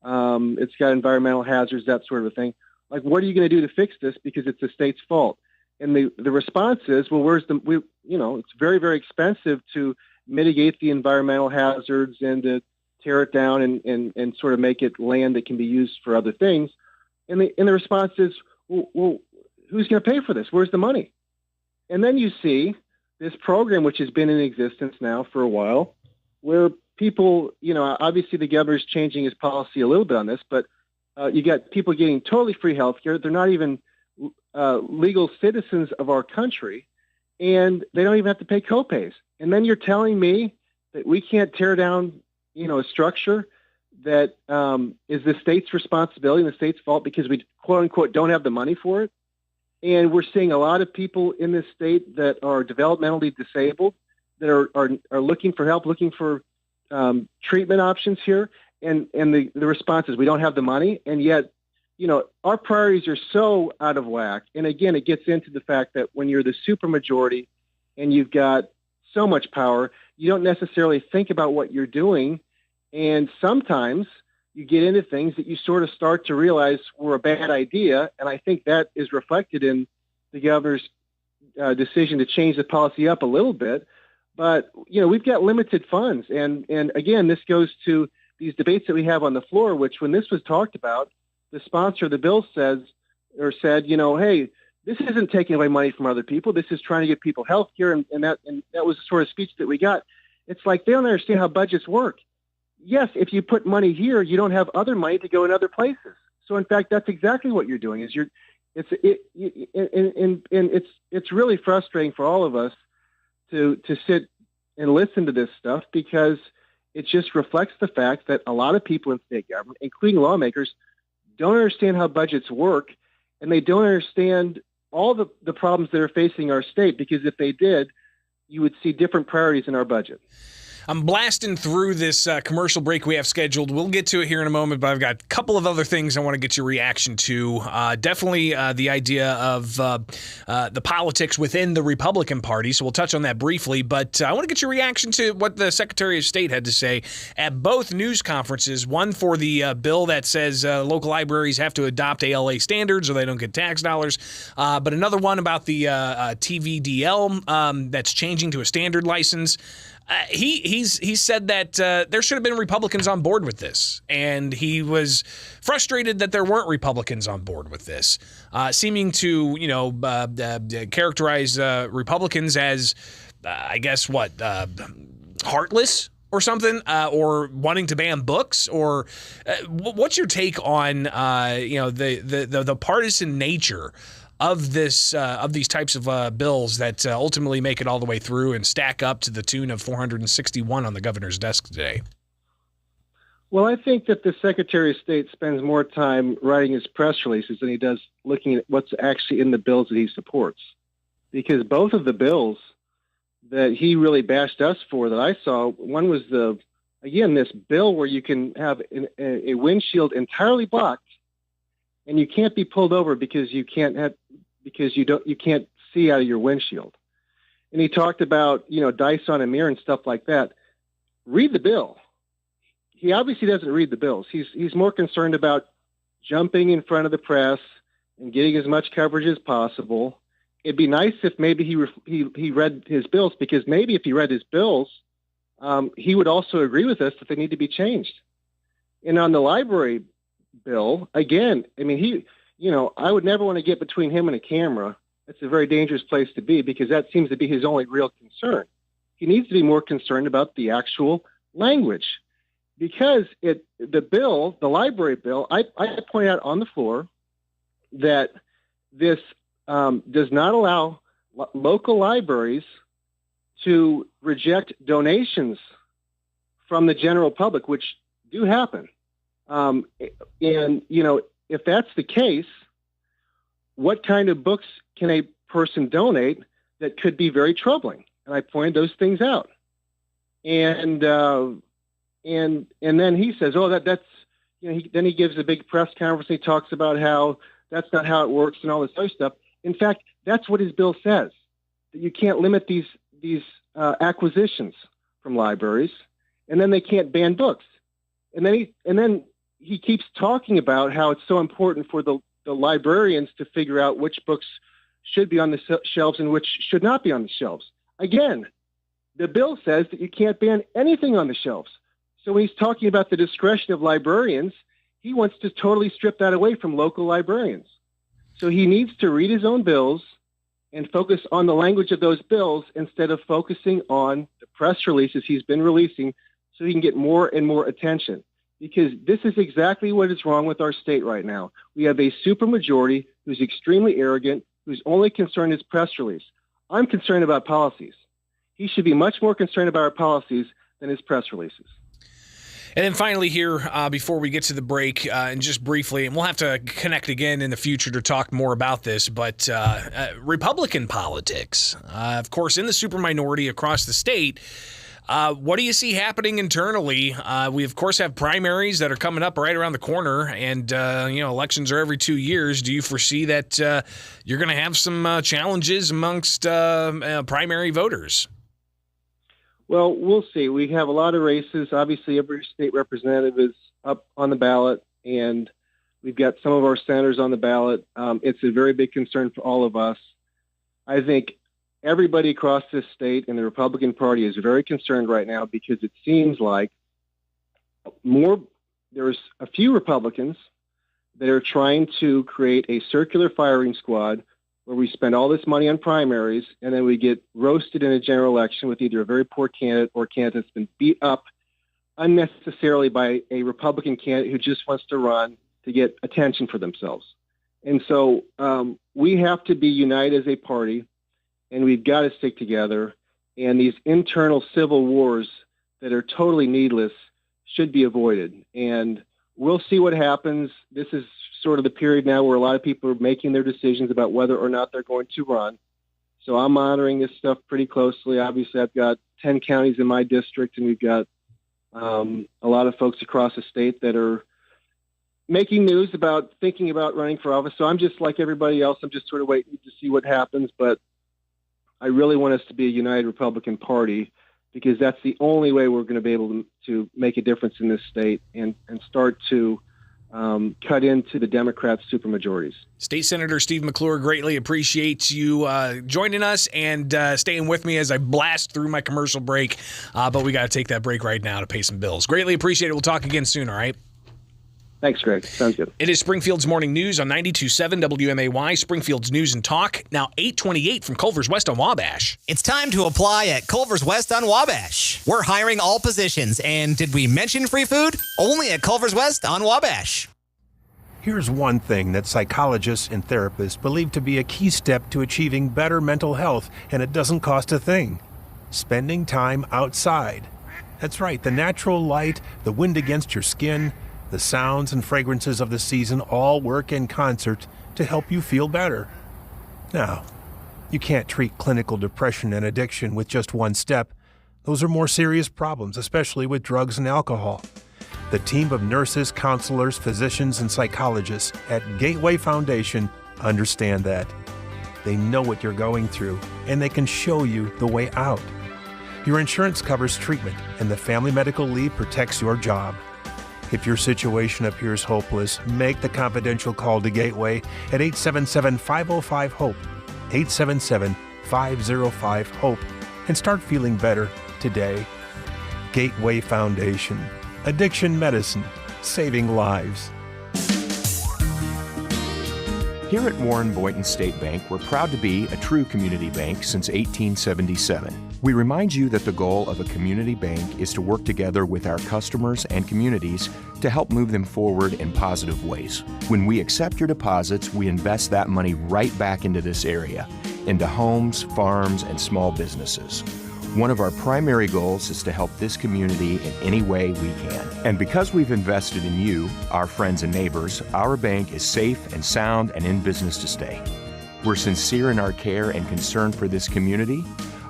it's got environmental hazards, that sort of a thing. Like, what are you going to do to fix this? Because it's the state's fault. And the response is, well, it's very, very expensive to mitigate the environmental hazards and to tear it down and sort of make it land that can be used for other things. And the response is, well, who's going to pay for this? Where's the money? And then you see this program, which has been in existence now for a while, where people, obviously the governor's changing his policy a little bit on this, but you got people getting totally free health care. They're not even legal citizens of our country, and they don't even have to pay copays. And then you're telling me that we can't tear down, a structure that is the state's responsibility and the state's fault because we, quote unquote, don't have the money for it. And we're seeing a lot of people in this state that are developmentally disabled that are looking for help, looking for treatment options here. And the response is we don't have the money. And yet, our priorities are so out of whack. And again, it gets into the fact that when you're the supermajority and you've got so much power, you don't necessarily think about what you're doing. And sometimes you get into things that you sort of start to realize were a bad idea. And I think that is reflected in the governor's decision to change the policy up a little bit. But, we've got limited funds. And again, this goes to these debates that we have on the floor, which when this was talked about, the sponsor of the bill said, hey, this isn't taking away money from other people. This is trying to get people health care. And that was the sort of speech that we got. It's like they don't understand how budgets work. yes, if you put money here, you don't have other money to go in other places. So in fact, that's exactly what you're doing. It's really frustrating for all of us to sit and listen to this stuff, because it just reflects the fact that a lot of people in state government, including lawmakers, don't understand how budgets work, and they don't understand all the problems that are facing our state, because if they did, you would see different priorities in our budget. I'm blasting through this commercial break we have scheduled. We'll get to it here in a moment, but I've got a couple of other things I want to get your reaction to. Definitely the idea of the politics within the Republican Party, so we'll touch on that briefly, but I want to get your reaction to what the Secretary of State had to say at both news conferences, one for the bill that says local libraries have to adopt ALA standards or they don't get tax dollars, but another one about the TVDL that's changing to a standard license. He said that there should have been Republicans on board with this, and he was frustrated that there weren't Republicans on board with this, seeming to characterize Republicans as I guess heartless or something, or wanting to ban books, or what's your take on the partisan nature of this of these types of bills that ultimately make it all the way through and stack up to the tune of 461 on the governor's desk today? Well, I think that the Secretary of State spends more time writing his press releases than he does looking at what's actually in the bills that he supports. Because both of the bills that he really bashed us for that I saw, one was this bill where you can have a windshield entirely blocked, and you can't be pulled over because you can't see out of your windshield. And he talked about, dice on a mirror and stuff like that. Read the bill. He obviously doesn't read the bills. He's more concerned about jumping in front of the press and getting as much coverage as possible. It'd be nice if maybe he read his bills, because maybe if he read his bills, he would also agree with us that they need to be changed. And on the library bill, again, I mean, I would never want to get between him and a camera. That's a very dangerous place to be, because that seems to be his only real concern. He needs to be more concerned about the actual language, because the library bill, I point out on the floor that this does not allow local libraries to reject donations from the general public, which do happen. If that's the case, what kind of books can a person donate that could be very troubling? And I pointed those things out. And then he says, then he gives a big press conference. And he talks about how that's not how it works and all this other stuff. In fact, that's what his bill says, that you can't limit these acquisitions from libraries, and then they can't ban books. And then he keeps talking about how it's so important for the librarians to figure out which books should be on the shelves and which should not be on the shelves. Again, the bill says that you can't ban anything on the shelves. So when he's talking about the discretion of librarians, he wants to totally strip that away from local librarians. So he needs to read his own bills and focus on the language of those bills instead of focusing on the press releases he's been releasing, so he can get more and more attention. Because this is exactly what is wrong with our state right now. We have a supermajority who's extremely arrogant, whose only concern is press release. I'm concerned about policies. He should be much more concerned about our policies than his press releases. And then finally here, before we get to the break, and just briefly, and we'll have to connect again in the future to talk more about this, but Republican politics, of course, in the super minority across the state. What do you see happening internally? We, of course, have primaries that are coming up right around the corner, and elections are every 2 years. Do you foresee that you're going to have some challenges amongst primary voters? Well, we'll see. We have a lot of races. Obviously, every state representative is up on the ballot, and we've got some of our senators on the ballot. It's a very big concern for all of us. I think everybody across this state in the Republican Party is very concerned right now, because it seems like there's a few Republicans that are trying to create a circular firing squad where we spend all this money on primaries and then we get roasted in a general election with either a very poor candidate or a candidate that's been beat up unnecessarily by a Republican candidate who just wants to run to get attention for themselves. And so we have to be united as a party, and we've got to stick together. And these internal civil wars that are totally needless should be avoided. And we'll see what happens. This is sort of the period now where a lot of people are making their decisions about whether or not they're going to run. So I'm monitoring this stuff pretty closely. Obviously, I've got 10 counties in my district, and we've got a lot of folks across the state that are making news about thinking about running for office. So I'm just like everybody else. I'm just sort of waiting to see what happens. But I really want us to be a united Republican Party, because that's the only way we're going to be able to make a difference in this state and start to cut into the Democrats' supermajorities. State Senator Steve McClure, greatly appreciate you joining us and staying with me as I blast through my commercial break. But we got to take that break right now to pay some bills. Greatly appreciate it. We'll talk again soon, all right? Thanks, Greg. Sounds good. It is Springfield's Morning News on 92.7 WMAY, Springfield's News and Talk. Now 8:28 from Culver's West on Wabash. It's time to apply at Culver's West on Wabash. We're hiring all positions, and did we mention free food? Only at Culver's West on Wabash. Here's one thing that psychologists and therapists believe to be a key step to achieving better mental health, and it doesn't cost a thing. Spending time outside. That's right, the natural light, the wind against your skin, the sounds and fragrances of the season all work in concert to help you feel better. Now, you can't treat clinical depression and addiction with just one step. Those are more serious problems, especially with drugs and alcohol. The team of nurses, counselors, physicians, and psychologists at Gateway Foundation understand that. They know what you're going through, and they can show you the way out. Your insurance covers treatment, and the Family Medical Leave protects your job. If your situation appears hopeless, make the confidential call to Gateway at 877-505-HOPE, 877-505-HOPE, and start feeling better today. Gateway Foundation. Addiction medicine, saving lives. Here at Warren Boynton State Bank, we're proud to be a true community bank since 1877. We remind you that the goal of a community bank is to work together with our customers and communities to help move them forward in positive ways. When we accept your deposits, we invest that money right back into this area, into homes, farms, and small businesses. One of our primary goals is to help this community in any way we can. And because we've invested in you, our friends and neighbors, our bank is safe and sound and in business to stay. We're sincere in our care and concern for this community.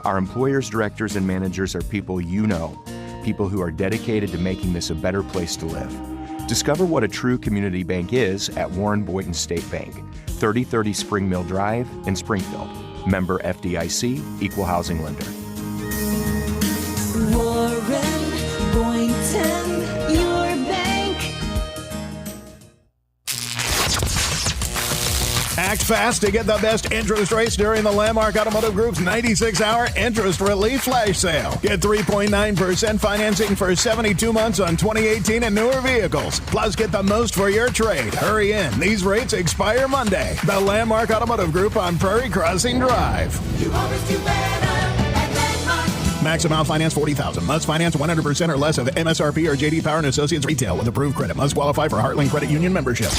Our employers, directors, and managers are people you know, people who are dedicated to making this a better place to live. Discover what a true community bank is at Warren Boynton State Bank, 3030 Spring Mill Drive in Springfield. Member FDIC, Equal Housing Lender. Warren Boynton, your bank. Act fast to get the best interest rates during the Landmark Automotive Group's 96-hour interest relief flash sale. Get 3.9% financing for 72 months on 2018 and newer vehicles. Plus, get the most for your trade. Hurry in. These rates expire Monday. The Landmark Automotive Group on Prairie Crossing Drive. You always do better at Landmark. Max amount finance $40,000. Must finance 100% or less of MSRP or JD Power and Associates retail with approved credit. Must qualify for Heartland Credit Union membership.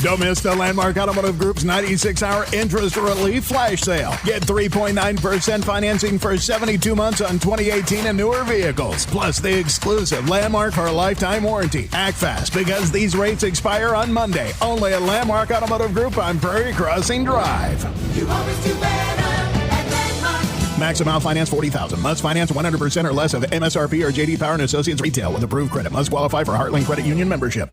Don't miss the Landmark Automotive Group's 96-hour interest relief flash sale. Get 3.9% financing for 72 months on 2018 and newer vehicles. Plus the exclusive Landmark for a lifetime warranty. Act fast because these rates expire on Monday. Only at Landmark Automotive Group on Prairie Crossing Drive. You always do better at Landmark. Max amount finance $40,000. Must finance 100% or less of MSRP or JD Power and Associates retail with approved credit. Must qualify for Heartland Credit Union membership.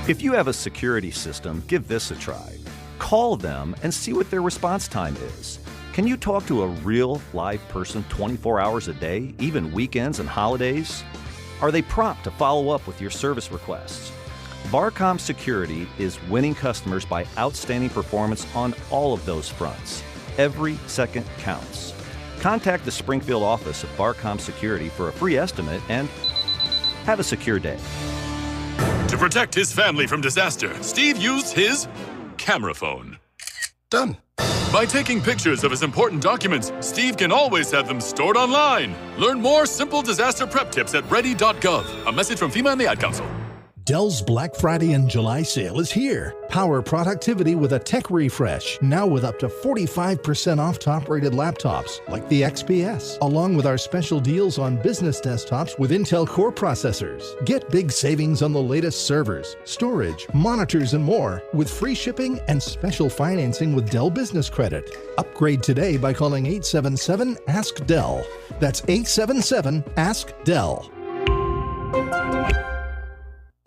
If you have a security system, give this a try. Call them and see what their response time is. Can you talk to a real live person 24 hours a day, even weekends and holidays? Are they prompt to follow up with your service requests? Varcom Security is winning customers by outstanding performance on all of those fronts. Every second counts. Contact the Springfield office of Varcom Security for a free estimate and have a secure day. To protect his family from disaster, Steve used his camera phone. Done. By taking pictures of his important documents, Steve can always have them stored online. Learn more simple disaster prep tips at ready.gov. A message from FEMA and the Ad Council. Dell's Black Friday and July sale is here. Power productivity with a tech refresh, now with up to 45% off top-rated laptops like the XPS, along with our special deals on business desktops with Intel Core processors. Get big savings on the latest servers, storage, monitors, and more with free shipping and special financing with Dell Business Credit. Upgrade today by calling 877-ASK-DELL. That's 877-ASK-DELL.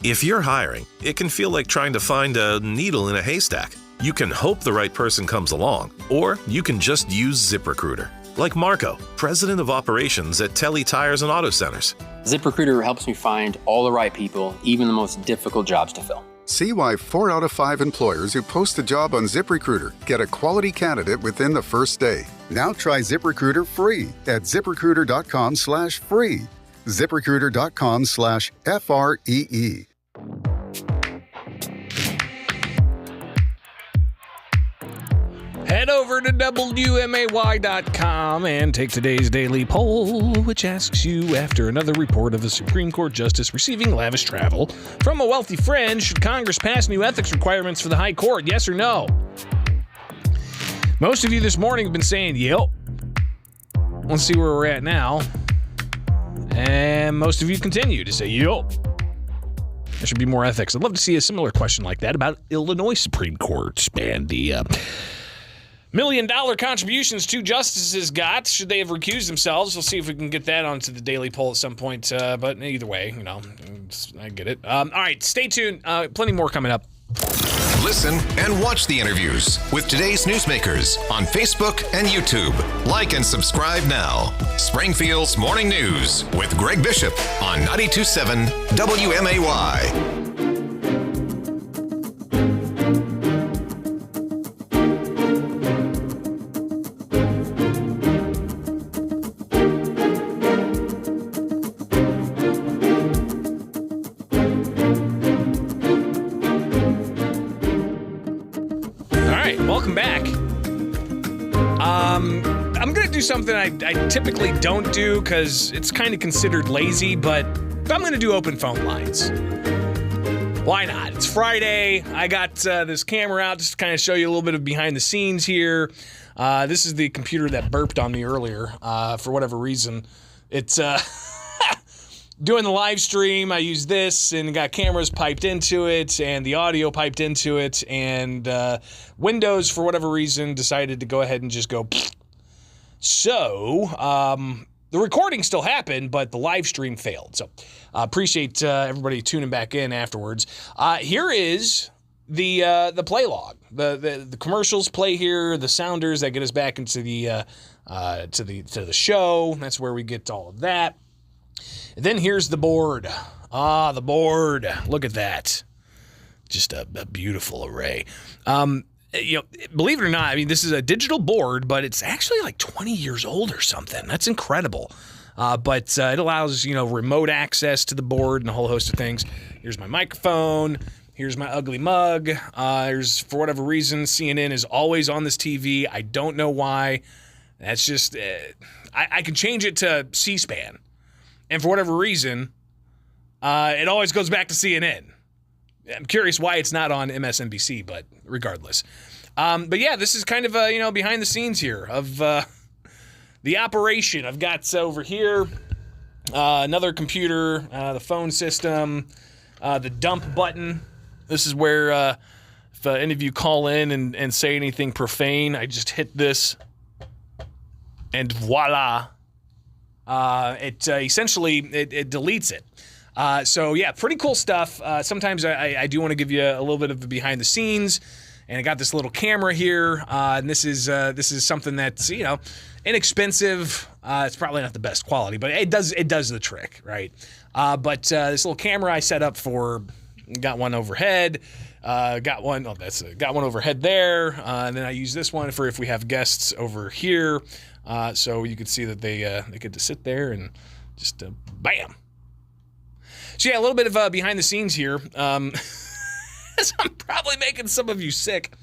If you're hiring, it can feel like trying to find a needle in a haystack. You can hope the right person comes along, or you can just use ZipRecruiter. Like Marco, president of operations at Telly Tires and Auto Centers. ZipRecruiter helps me find all the right people, even the most difficult jobs to fill. See why 4 out of 5 employers who post a job on ZipRecruiter get a quality candidate within the first day. Now try ZipRecruiter free at ZipRecruiter.com/free. ZipRecruiter.com/FREE. Head over to WMAY.com and take today's daily poll, which asks you, after another report of a Supreme Court justice receiving lavish travel from a wealthy friend, should Congress pass new ethics requirements for the High Court, yes or no? Most of you this morning have been saying, yep. Let's see where we're at now. And most of you continue to say, yep. There should be more ethics. I'd love to see a similar question like that about Illinois Supreme Court and the $1 million contributions 2 justices got. Should they have recused themselves? We'll see if we can get that onto the daily poll at some point. But either way, I get it. All right, stay tuned. Plenty more coming up. Listen and watch the interviews with today's newsmakers on Facebook and YouTube. Like and subscribe now. Springfield's Morning News with Greg Bishop on 92.7 WMAY. Welcome back. I'm going to do something I typically don't do because it's kind of considered lazy, but I'm going to do open phone lines. Why not? It's Friday. I got this camera out just to kind of show you a little bit of behind the scenes here. This is the computer that burped on me earlier for whatever reason. It's doing the live stream. I use this and got cameras piped into it and the audio piped into it, and Windows, for whatever reason, decided to go ahead and just go. So the recording still happened, but the live stream failed. So appreciate everybody tuning back in afterwards. Here is the play log. The commercials play here, the sounders that get us back into the show. That's where we get all of that. And then here's the board. The board. Look at that. Just a beautiful array. Believe it or not, I mean, this is a digital board, but it's actually like 20 years old or something. That's incredible. But it allows, remote access to the board and a whole host of things. Here's my microphone. Here's my ugly mug. There's, for whatever reason, CNN is always on this TV. I don't know why. That's just, I can change it to C-SPAN. And for whatever reason, it always goes back to CNN. I'm curious why it's not on MSNBC, but regardless. But yeah, this is kind of, behind the scenes here of the operation. I've got over here another computer, the phone system, the dump button. This is where if any of you call in and say anything profane, I just hit this and voila. It essentially deletes it. So yeah, pretty cool stuff. Sometimes I do want to give you a little bit of the behind the scenes, and I got this little camera here. And this is something that's inexpensive. It's probably not the best quality, but it does the trick, right? But this little camera I set up got one overhead. Got one overhead there, and then I use this one for if we have guests over here. So you could see that they get to sit there and just bam. So yeah, a little bit of behind the scenes here. I'm probably making some of you sick.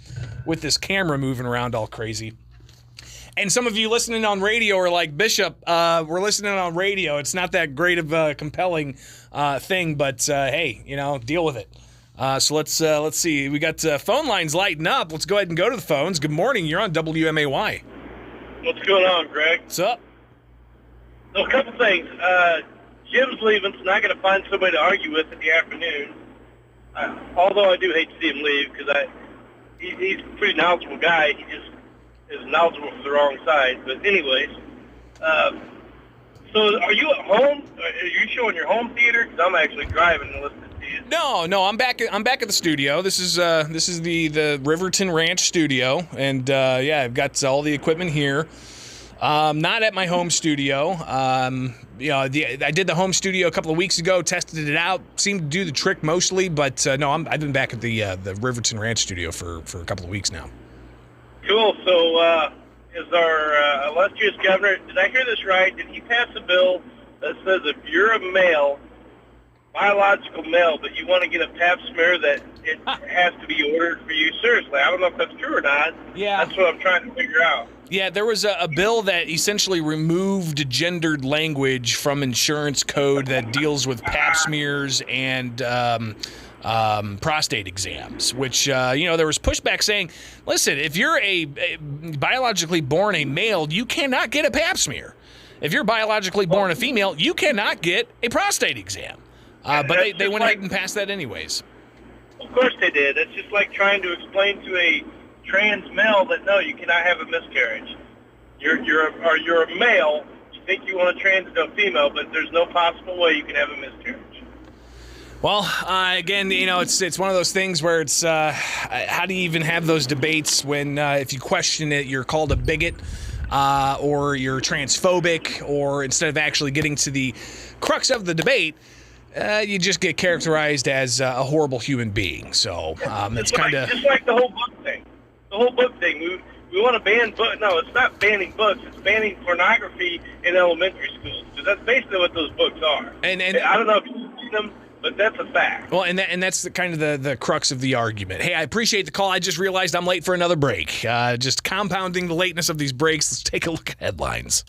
with this camera moving around all crazy. And some of you listening on radio are like, Bishop, we're listening on radio. It's not that great of a compelling thing, but hey, deal with it. So let's see. We got phone lines lighting up. Let's go ahead and go to the phones. Good morning. You're on WMAY. What's going on, Greg? What's up? So a couple things. Jim's leaving, so now I got to find somebody to argue with in the afternoon. Although I do hate to see him leave because he's a pretty knowledgeable guy. He just is knowledgeable for the wrong side. But anyways, so are you at home? Are you showing your home theater? Because I'm actually driving and listening to you. No, I'm back at the studio. This is the Riverton Ranch studio, and I've got all the equipment here. Not at my home studio. I did the home studio a couple of weeks ago, tested it out, seemed to do the trick mostly, but no, I've been back at the Riverton Ranch studio for a couple of weeks now. Cool. So is our illustrious governor, did I hear this right? Did he pass a bill that says if you're a male, biological male, but you want to get a pap smear, that it has to be ordered for you? Seriously, I don't know if that's true or not. Yeah. That's what I'm trying to figure out. Yeah, there was a bill that essentially removed gendered language from insurance code that deals with pap smears and prostate exams, which, there was pushback saying, listen, if you're a biologically born a male, you cannot get a pap smear. If you're biologically born a female, you cannot get a prostate exam. But they went ahead and passed that anyways. Of course they did. It's just like trying to explain to a trans male that no, you cannot have a miscarriage. You're a male. You think you want to trans into a female, but there's no possible way you can have a miscarriage. Well, again, it's one of those things where it's how do you even have those debates when if you question it, you're called a bigot or you're transphobic, or instead of actually getting to the crux of the debate, you just get characterized as a horrible human being. So it's kind of just like the whole book thing. The whole book thing. We want to ban books. No, it's not banning books. It's banning pornography in elementary schools. Because that's basically what those books are. And I don't know if you've seen them, but that's a fact. Well, and that's the crux of the argument. Hey, I appreciate the call. I just realized I'm late for another break. Just compounding the lateness of these breaks. Let's take a look at headlines.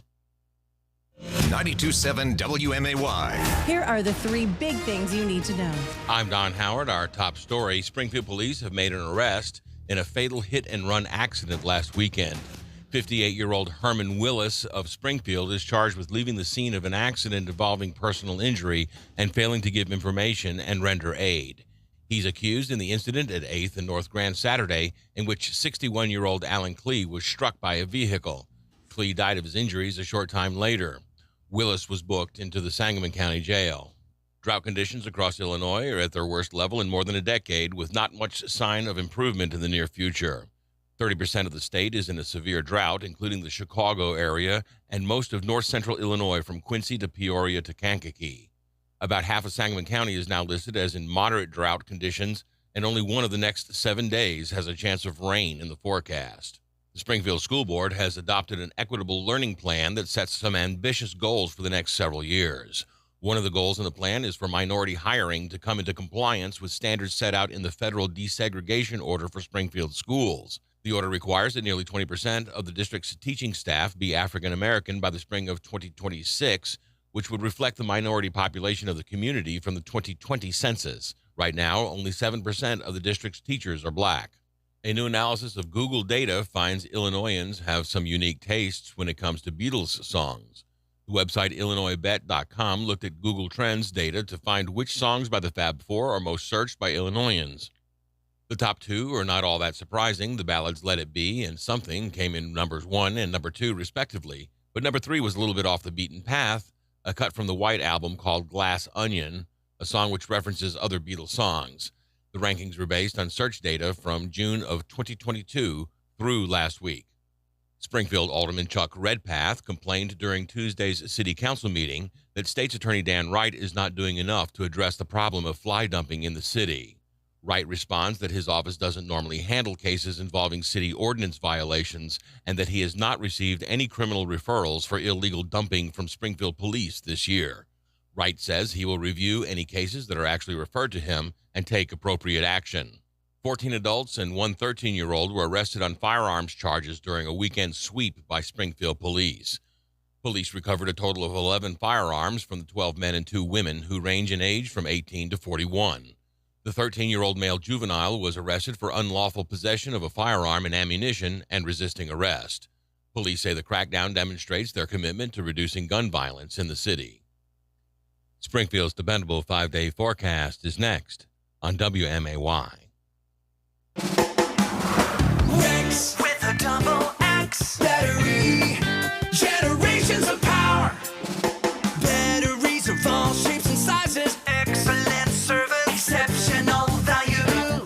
92.7 WMAY. Here are the three big things you need to know. I'm Don Howard. Our top story: Springfield police have made an arrest in a fatal hit-and-run accident last weekend. 58-year-old Herman Willis of Springfield is charged with leaving the scene of an accident involving personal injury and failing to give information and render aid. He's accused in the incident at 8th and North Grand Saturday, in which 61-year-old Alan Klee was struck by a vehicle. Klee died of his injuries a short time later. Willis was booked into the Sangamon County Jail. Drought conditions across Illinois are at their worst level in more than a decade, with not much sign of improvement in the near future. 30% of the state is in a severe drought, including the Chicago area and most of north-central Illinois from Quincy to Peoria to Kankakee. About half of Sangamon County is now listed as in moderate drought conditions, and only one of the next 7 days has a chance of rain in the forecast. The Springfield School Board has adopted an equitable learning plan that sets some ambitious goals for the next several years. One of the goals in the plan is for minority hiring to come into compliance with standards set out in the federal desegregation order for Springfield schools. The order requires that nearly 20% of the district's teaching staff be African American by the spring of 2026, which would reflect the minority population of the community from the 2020 census. Right now, only 7% of the district's teachers are black. A new analysis of Google data finds Illinoisans have some unique tastes when it comes to Beatles songs. The website IllinoisBet.com looked at Google Trends data to find which songs by the Fab Four are most searched by Illinoisans. The top two are not all that surprising. The ballads Let It Be and Something came in numbers 1 and number 2, respectively. But number 3 was a little bit off the beaten path, a cut from the White Album called Glass Onion, a song which references other Beatles songs. The rankings were based on search data from June of 2022 through last week. Springfield Alderman Chuck Redpath complained during Tuesday's city council meeting that State's Attorney Dan Wright is not doing enough to address the problem of fly dumping in the city. Wright responds that his office doesn't normally handle cases involving city ordinance violations and that he has not received any criminal referrals for illegal dumping from Springfield police this year. Wright says he will review any cases that are actually referred to him and take appropriate action. 14 adults and one 13-year-old were arrested on firearms charges during a weekend sweep by Springfield police. Police recovered a total of 11 firearms from the 12 men and 2 women who range in age from 18 to 41. The 13-year-old male juvenile was arrested for unlawful possession of a firearm and ammunition and resisting arrest. Police say the crackdown demonstrates their commitment to reducing gun violence in the city. Springfield's dependable 5-day forecast is next on WMAY. Rex with a double X battery. Generations of power. Batteries of all shapes and sizes. Excellent service. Exceptional value.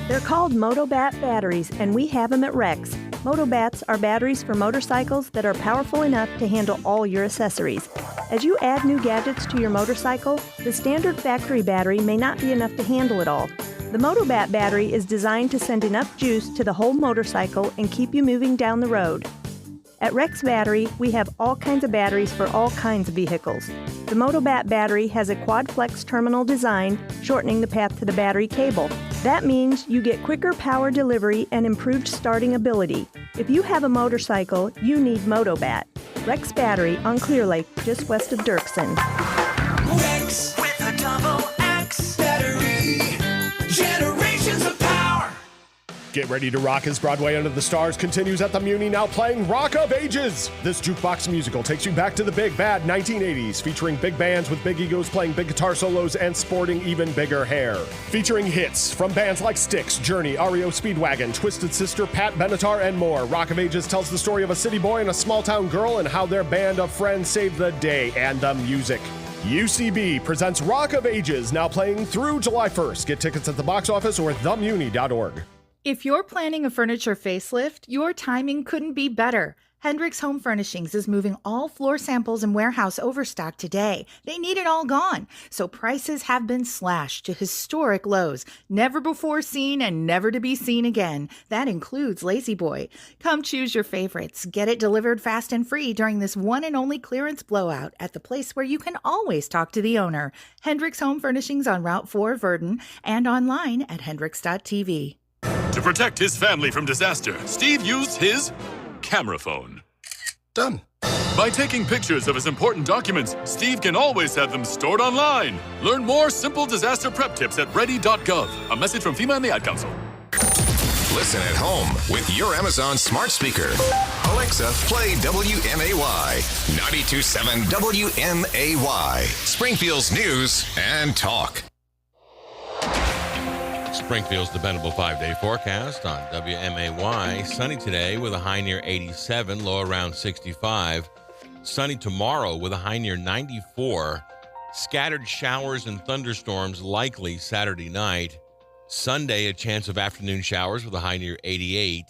They're called Motobat batteries, and we have them at Rex. Motobats are batteries for motorcycles that are powerful enough to handle all your accessories. As you add new gadgets to your motorcycle, the standard factory battery may not be enough to handle it all. The Motobat battery is designed to send enough juice to the whole motorcycle and keep you moving down the road. At Rex Battery, we have all kinds of batteries for all kinds of vehicles. The Motobat battery has a quad flex terminal design, shortening the path to the battery cable. That means you get quicker power delivery and improved starting ability. If you have a motorcycle, you need Motobat. Rex Battery on Clear Lake, just west of Dirksen. Rex with a double X battery. Generations of power. Get ready to rock as Broadway Under the Stars continues at the Muni, now playing Rock of Ages. This jukebox musical takes you back to the big bad 1980s, featuring big bands with big egos playing big guitar solos and sporting even bigger hair. Featuring hits from bands like Styx, Journey, REO Speedwagon, Twisted Sister, Pat Benatar, and more. Rock of Ages tells the story of a city boy and a small town girl and how their band of friends saved the day and the music. UCB presents Rock of Ages, now playing through July 1st. Get tickets at the box office or themuni.org. If you're planning a furniture facelift, your timing couldn't be better. Hendricks Home Furnishings is moving all floor samples and warehouse overstock today. They need it all gone. So prices have been slashed to historic lows, never before seen and never to be seen again. That includes Lazy Boy. Come choose your favorites. Get it delivered fast and free during this one and only clearance blowout at the place where you can always talk to the owner. Hendricks Home Furnishings on Route 4, Verdon, and online at hendricks.tv. To protect his family from disaster, Steve used his camera phone. Done. By taking pictures of his important documents, Steve can always have them stored online. Learn more simple disaster prep tips at ready.gov. A message from FEMA and the Ad Council. Listen at home with your Amazon smart speaker. Alexa, play WMAY 92.7 WMAY. Springfield's news and talk. Springfield's dependable 5-day forecast on WMAY. Sunny today with a high near 87, low around 65. Sunny tomorrow with a high near 94. Scattered showers and thunderstorms likely Saturday night. Sunday, a chance of afternoon showers with a high near 88.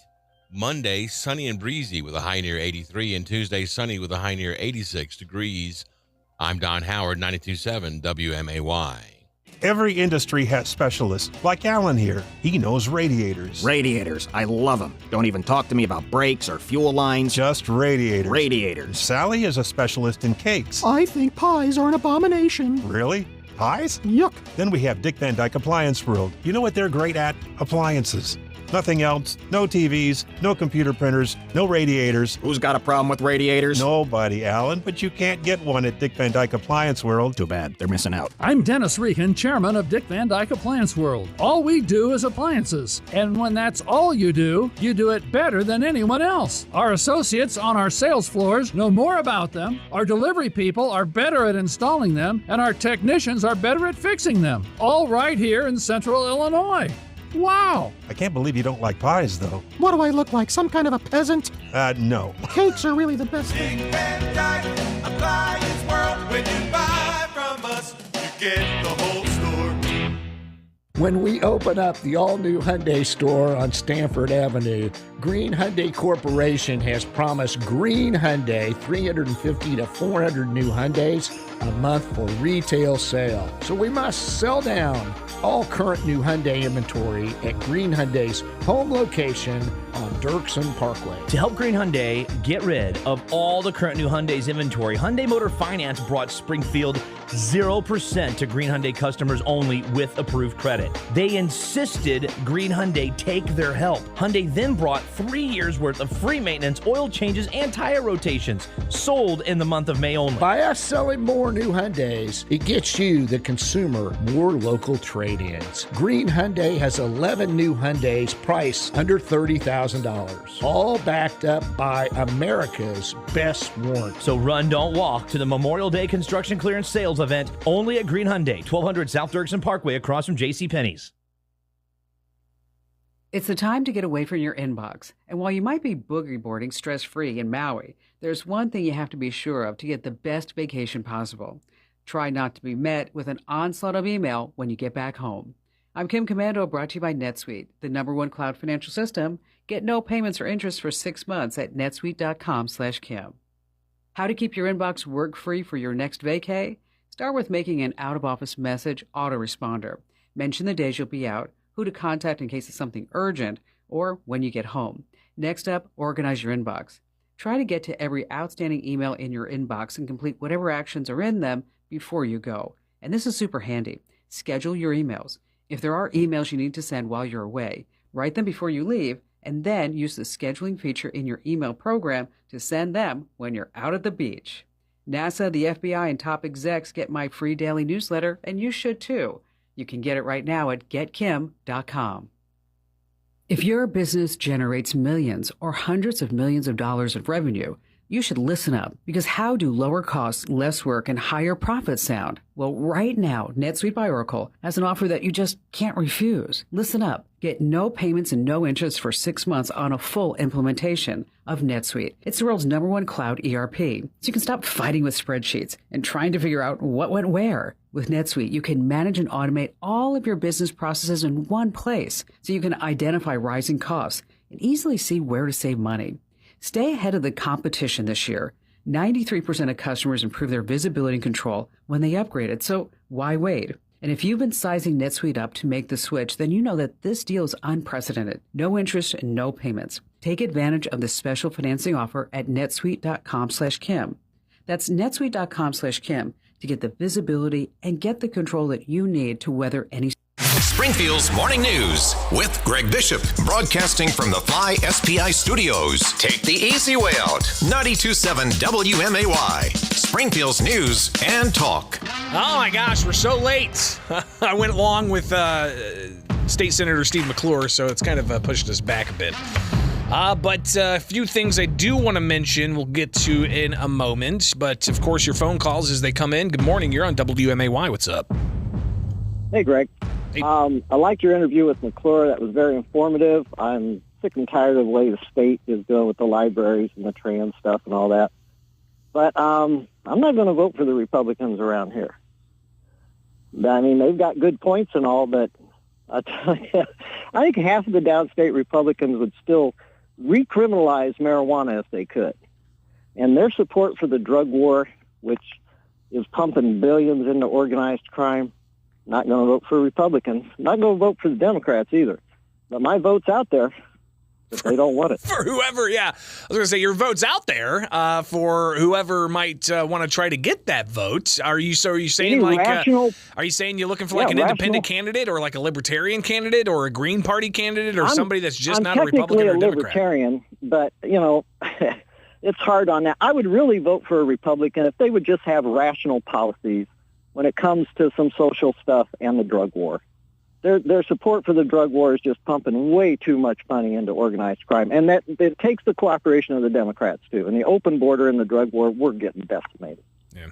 Monday, sunny and breezy with a high near 83. And Tuesday, sunny with a high near 86 degrees. I'm Don Howard, 92.7 WMAY. Every industry has specialists, like Alan here. He knows radiators. Radiators. I love them. Don't even talk to me about brakes or fuel lines. Just radiators. Radiators. Sally is a specialist in cakes. I think pies are an abomination. Really? Pies? Yuck. Then we have Dick Van Dyke Appliance World. You know what they're great at? Appliances. Nothing else. No TVs, no computer printers, no radiators. Who's got a problem with radiators? Nobody, Alan, but you can't get one at Dick Van Dyke Appliance World. Too bad. They're missing out. I'm Dennis Regan, chairman of Dick Van Dyke Appliance World. All we do is appliances. And when that's all you do it better than anyone else. Our associates on our sales floors know more about them. Our delivery people are better at installing them. And our technicians are better at fixing them. All right here in Central Illinois. Wow! I can't believe you don't like pies, though. What do I look like, some kind of a peasant? No. Cakes are really the best thing. Dick Van Dyke Appliance World. When you buy from us, you get the whole store. When we open up the all-new Hyundai store on Stanford Avenue, Green Hyundai Corporation has promised Green Hyundai 350 to 400 new Hyundais a month for retail sale. So we must sell down all current new Hyundai inventory at Green Hyundai's home location on Dirksen Parkway. To help Green Hyundai get rid of all the current new Hyundai's inventory, Hyundai Motor Finance brought Springfield 0% to Green Hyundai customers only with approved credit. They insisted Green Hyundai take their help. Hyundai then brought 3 years worth of free maintenance, oil changes, and tire rotations, sold in the month of May only. By us selling more new Hyundais, it gets you, the consumer, more local trade-ins. Green Hyundai has 11 new Hyundais priced under $30,000, all backed up by America's best warranty. So run, don't walk to the Memorial Day Construction Clearance Sales event only at Green Hyundai, 1200 South Dirksen Parkway across from JCPenney's. It's the time to get away from your inbox. And while you might be boogie boarding stress-free in Maui, there's one thing you have to be sure of to get the best vacation possible. Try not to be met with an onslaught of email when you get back home. I'm Kim Commando, brought to you by NetSuite, the #1 cloud financial system. Get no payments or interest for 6 months at netsuite.com/Kim. How to keep your inbox work-free for your next vacay? Start with making an out-of-office message autoresponder. Mention the days you'll be out, who to contact in case of something urgent, or when you get home. Next up, organize your inbox. Try to get to every outstanding email in your inbox and complete whatever actions are in them before you go. And this is super handy. Schedule your emails. If there are emails you need to send while you're away, write them before you leave, and then use the scheduling feature in your email program to send them when you're out at the beach. NASA, the FBI, and top execs get my free daily newsletter, and you should too. You can get it right now at getkim.com. If your business generates millions or hundreds of millions of dollars of revenue, you should listen up, because how do lower costs, less work, and higher profits sound? Well, right now, NetSuite by Oracle has an offer that you just can't refuse. Listen up. Get no payments and no interest for 6 months on a full implementation of NetSuite. It's the world's #1 cloud ERP, so you can stop fighting with spreadsheets and trying to figure out what went where. With NetSuite, you can manage and automate all of your business processes in one place, so you can identify rising costs and easily see where to save money. Stay ahead of the competition this year. 93% of customers improve their visibility and control when they upgraded, so why wait? And if you've been sizing NetSuite up to make the switch, then you know that this deal is unprecedented. No interest and no payments. Take advantage of the special financing offer at netsuite.com/Kim. That's netsuite.com/Kim to get the visibility and get the control that you need to weather any. Springfield's Morning News with Greg Bishop, broadcasting from the Fly SPI studios. Take the easy way out. 92.7 WMAY, Springfield's News and Talk. Oh my gosh, we're so late. I went along with State Senator Steve McClure, so it's kind of pushed us back a bit. But a few things I do want to mention we'll get to in a moment. But, of course, your phone calls as they come in. Good morning. You're on WMAY. What's up? Hey, Greg. Hey. I liked your interview with McClure. That was very informative. I'm sick and tired of the way the state is doing with the libraries and the trans stuff and all that. But I'm not going to vote for the Republicans around here. I mean, they've got good points and all, but I tell you, I think half of the downstate Republicans would still recriminalize marijuana if they could. And their support for the drug war, which is pumping billions into organized crime, not going to vote for Republicans. Not going to vote for the Democrats either. But my vote's out there if they don't want it. For whoever, yeah. I was going to say, your vote's out there for whoever might want to try to get that vote. Are you saying like, are you saying you're looking for like an independent candidate or like a libertarian candidate or a Green Party candidate or somebody that's just not a Republican or a Democrat? I'm technically a libertarian, but, you know, it's hard on that. I would really vote for a Republican if they would just have rational policies when it comes to some social stuff and the drug war. Their support for the drug war is just pumping way too much money into organized crime. And that it takes the cooperation of the Democrats, too. And the open border and the drug war, we're getting decimated. Yeah.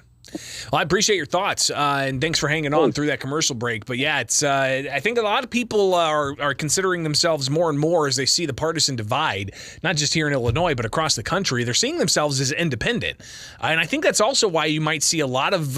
Well, I appreciate your thoughts, and thanks for hanging on through that commercial break. But yeah, it's I think a lot of people are considering themselves more and more as they see the partisan divide, not just here in Illinois, but across the country. They're seeing themselves as independent. And I think that's also why you might see a lot of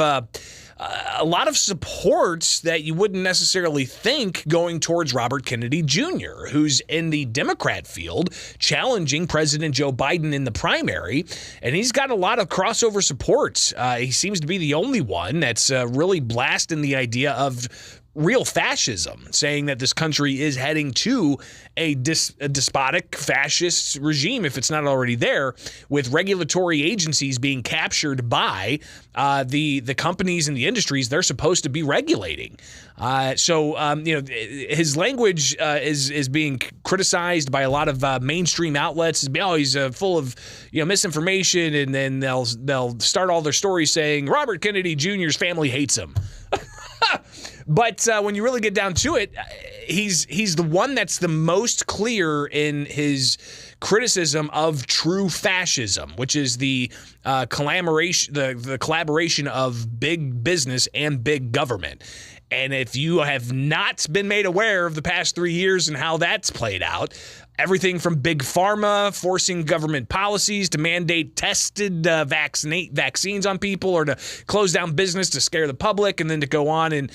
a lot of support that you wouldn't necessarily think going towards Robert Kennedy Jr., who's in the Democrat field challenging President Joe Biden in the primary, and he's got a lot of crossover support. He seems to be the only one that's really blasting the idea of real fascism, saying that this country is heading to a despotic fascist regime, if it's not already there, with regulatory agencies being captured by the companies and the industries they're supposed to be regulating. His language is being criticized by a lot of mainstream outlets. He's full of misinformation, and then they'll start all their stories saying Robert Kennedy Jr.'s family hates him. But when you really get down to it, he's the one that's the most clear in his criticism of true fascism, which is the collaboration of big business and big government. And if you have not been made aware of the past 3 years and how that's played out, everything from big pharma forcing government policies to mandate tested vaccines on people, or to close down business to scare the public, and then to go on and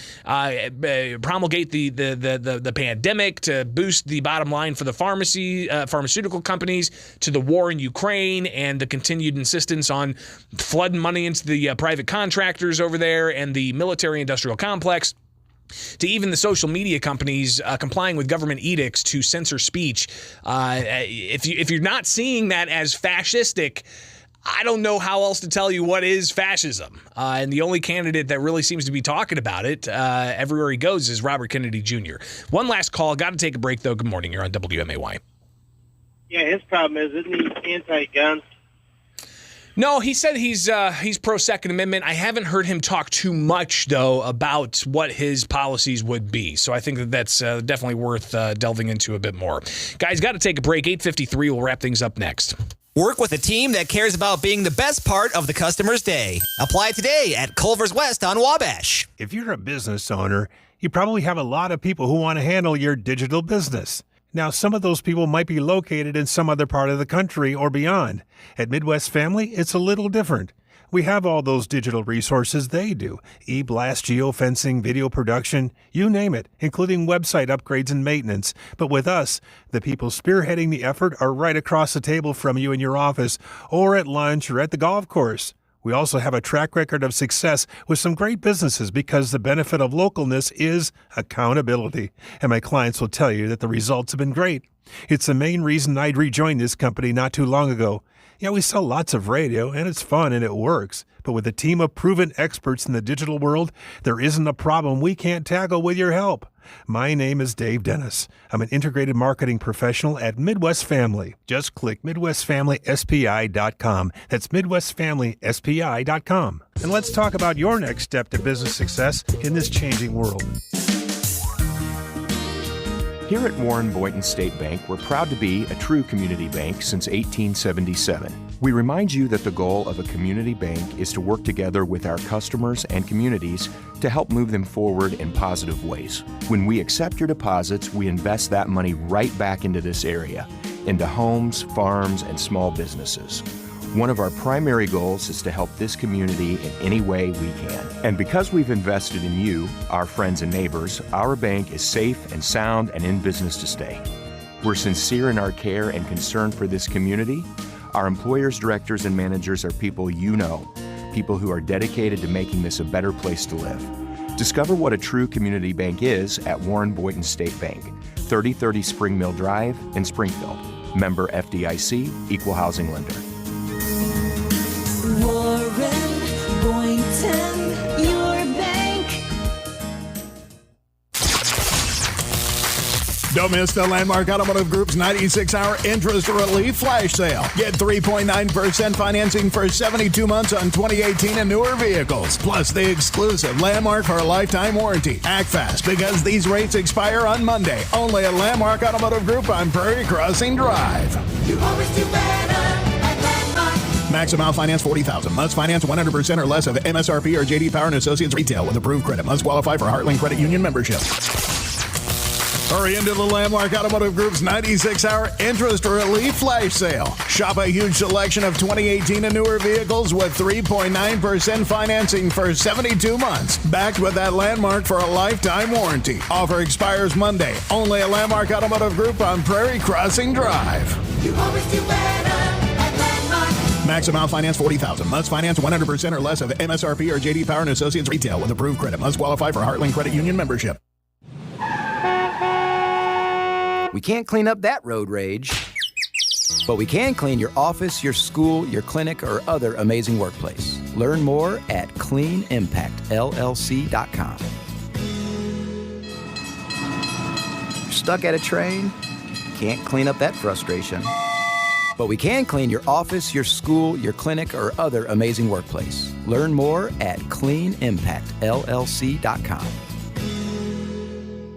promulgate the pandemic to boost the bottom line for the pharmaceutical companies, to the war in Ukraine and the continued insistence on flooding money into the private contractors over there and the military-industrial complex, to even the social media companies complying with government edicts to censor speech. If you're not seeing that as fascistic, I don't know how else to tell you what is fascism. And the only candidate that really seems to be talking about it everywhere he goes is Robert Kennedy Jr. One last call. Got to take a break, though. Good morning. You're on WMAY. Yeah, his problem is, isn't he anti-gun? No, he said he's pro-Second Amendment. I haven't heard him talk too much, though, about what his policies would be. So I think that's definitely worth delving into a bit more. Guys, got to take a break. 8:53. We'll wrap things up next. Work with a team that cares about being the best part of the customer's day. Apply today at Culver's West on Wabash. If you're a business owner, you probably have a lot of people who want to handle your digital business. Now, some of those people might be located in some other part of the country or beyond. At Midwest Family, it's a little different. We have all those digital resources they do. E-blast, geofencing, video production, you name it, including website upgrades and maintenance. But with us, the people spearheading the effort are right across the table from you in your office or at lunch or at the golf course. We also have a track record of success with some great businesses because the benefit of localness is accountability. And my clients will tell you that the results have been great. It's the main reason I'd rejoined this company not too long ago. Yeah, we sell lots of radio, and it's fun and it works. But with a team of proven experts in the digital world, there isn't a problem we can't tackle with your help. My name is Dave Dennis. I'm an integrated marketing professional at Midwest Family. Just click MidwestFamilySPI.com. That's MidwestFamilySPI.com. And let's talk about your next step to business success in this changing world. Here at Warren Boynton State Bank, we're proud to be a true community bank since 1877. We remind you that the goal of a community bank is to work together with our customers and communities to help move them forward in positive ways. When we accept your deposits, we invest that money right back into this area, into homes, farms, and small businesses. One of our primary goals is to help this community in any way we can. And because we've invested in you, our friends and neighbors, our bank is safe and sound and in business to stay. We're sincere in our care and concern for this community. Our employers, directors, and managers are people you know, people who are dedicated to making this a better place to live. Discover what a true community bank is at Warren Boynton State Bank, 3030 Spring Mill Drive in Springfield. Member FDIC, Equal Housing Lender. Warren Boynton, your bank. Don't miss the Landmark Automotive Group's 96-hour interest relief flash sale. Get 3.9% financing for 72 months on 2018 and newer vehicles. Plus the exclusive Landmark for a lifetime warranty. Act fast because these rates expire on Monday. Only at Landmark Automotive Group on Prairie Crossing Drive. You always do better at Landmark. Max amount finance $40,000. Must finance 100% or less of MSRP or JD Power and Associates retail with approved credit. Must qualify for Heartland Credit Union membership. Hurry into the Landmark Automotive Group's 96-hour interest relief flash sale. Shop a huge selection of 2018 and newer vehicles with 3.9% financing for 72 months. Backed with that Landmark for a lifetime warranty. Offer expires Monday. Only at Landmark Automotive Group on Prairie Crossing Drive. You always do better at Landmark. Max amount finance $40,000. Must finance 100% or less of MSRP or JD Power and Associates retail with approved credit. Must qualify for Heartland Credit Union membership. We can't clean up that road rage, but we can clean your office, your school, your clinic, or other amazing workplace. Learn more at cleanimpactllc.com. You're stuck at a train? Can't clean up that frustration. But we can clean your office, your school, your clinic, or other amazing workplace. Learn more at cleanimpactllc.com.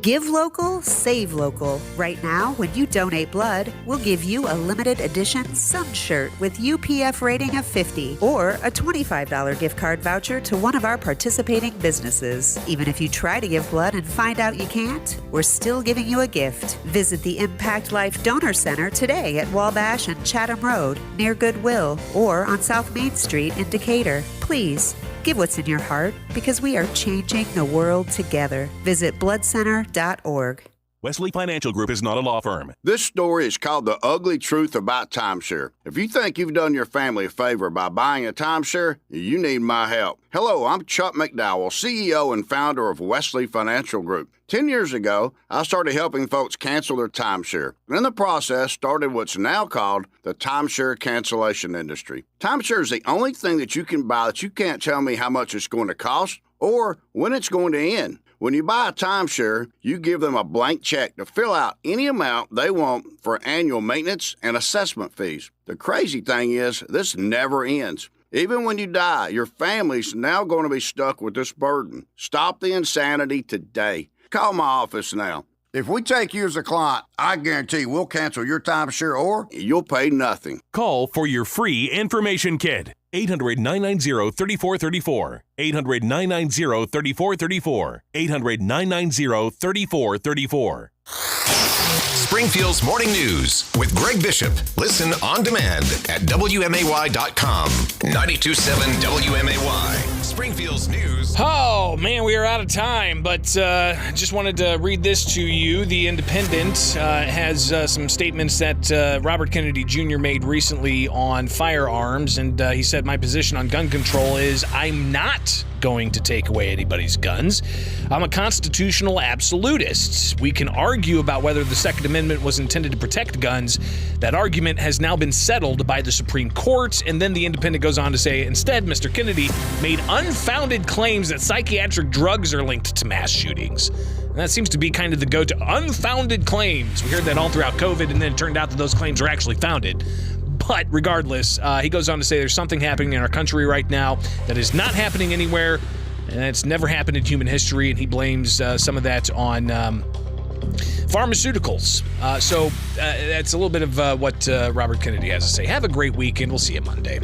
Give local, save local. Right now, when you donate blood, we'll give you a limited edition Sun shirt with UPF rating of 50 or a $25 gift card voucher to one of our participating businesses. Even if you try to give blood and find out you can't, we're still giving you a gift. Visit the Impact Life Donor Center today at Wabash and Chatham Road near Goodwill or on South Main Street in Decatur. Please, give what's in your heart because we are changing the world together. Visit bloodcenter.org. Wesley Financial Group is not a law firm. This story is called The Ugly Truth About Timeshare. If you think you've done your family a favor by buying a timeshare, you need my help. Hello, I'm Chuck McDowell, CEO and founder of Wesley Financial Group. 10 years ago, I started helping folks cancel their timeshare. In the process, started what's now called the timeshare cancellation industry. Timeshare is the only thing that you can buy that you can't tell me how much it's going to cost or when it's going to end. When you buy a timeshare, you give them a blank check to fill out any amount they want for annual maintenance and assessment fees. The crazy thing is, this never ends. Even when you die, your family's now going to be stuck with this burden. Stop the insanity today. Call my office now. If we take you as a client, I guarantee we'll cancel your timeshare or you'll pay nothing. Call for your free information kit. 800-990-3434. 800-990-3434. 800-990-3434. Springfield's Morning News with Greg Bishop. Listen on demand at WMAY.com. 92.7 WMAY. Springfield's News. Oh, man, we are out of time, but just wanted to read this to you. The Independent has some statements that Robert Kennedy Jr. made recently on firearms, and he said, my position on gun control is I'm not going to take away anybody's guns. I'm a constitutional absolutist. We can argue about whether the Second Amendment was intended to protect guns. That argument has now been settled by the Supreme Court. And then the Independent goes on to say, instead, Mr. Kennedy made unfounded claims that psychiatric drugs are linked to mass shootings. And that seems to be kind of the go-to. Unfounded claims. We heard that all throughout COVID, and then it turned out that those claims were actually founded. But regardless, he goes on to say there's something happening in our country right now that is not happening anywhere, and it's never happened in human history, and he blames some of that on pharmaceuticals. So that's a little bit of what Robert Kennedy has to say. Have a great weekend. We'll see you Monday.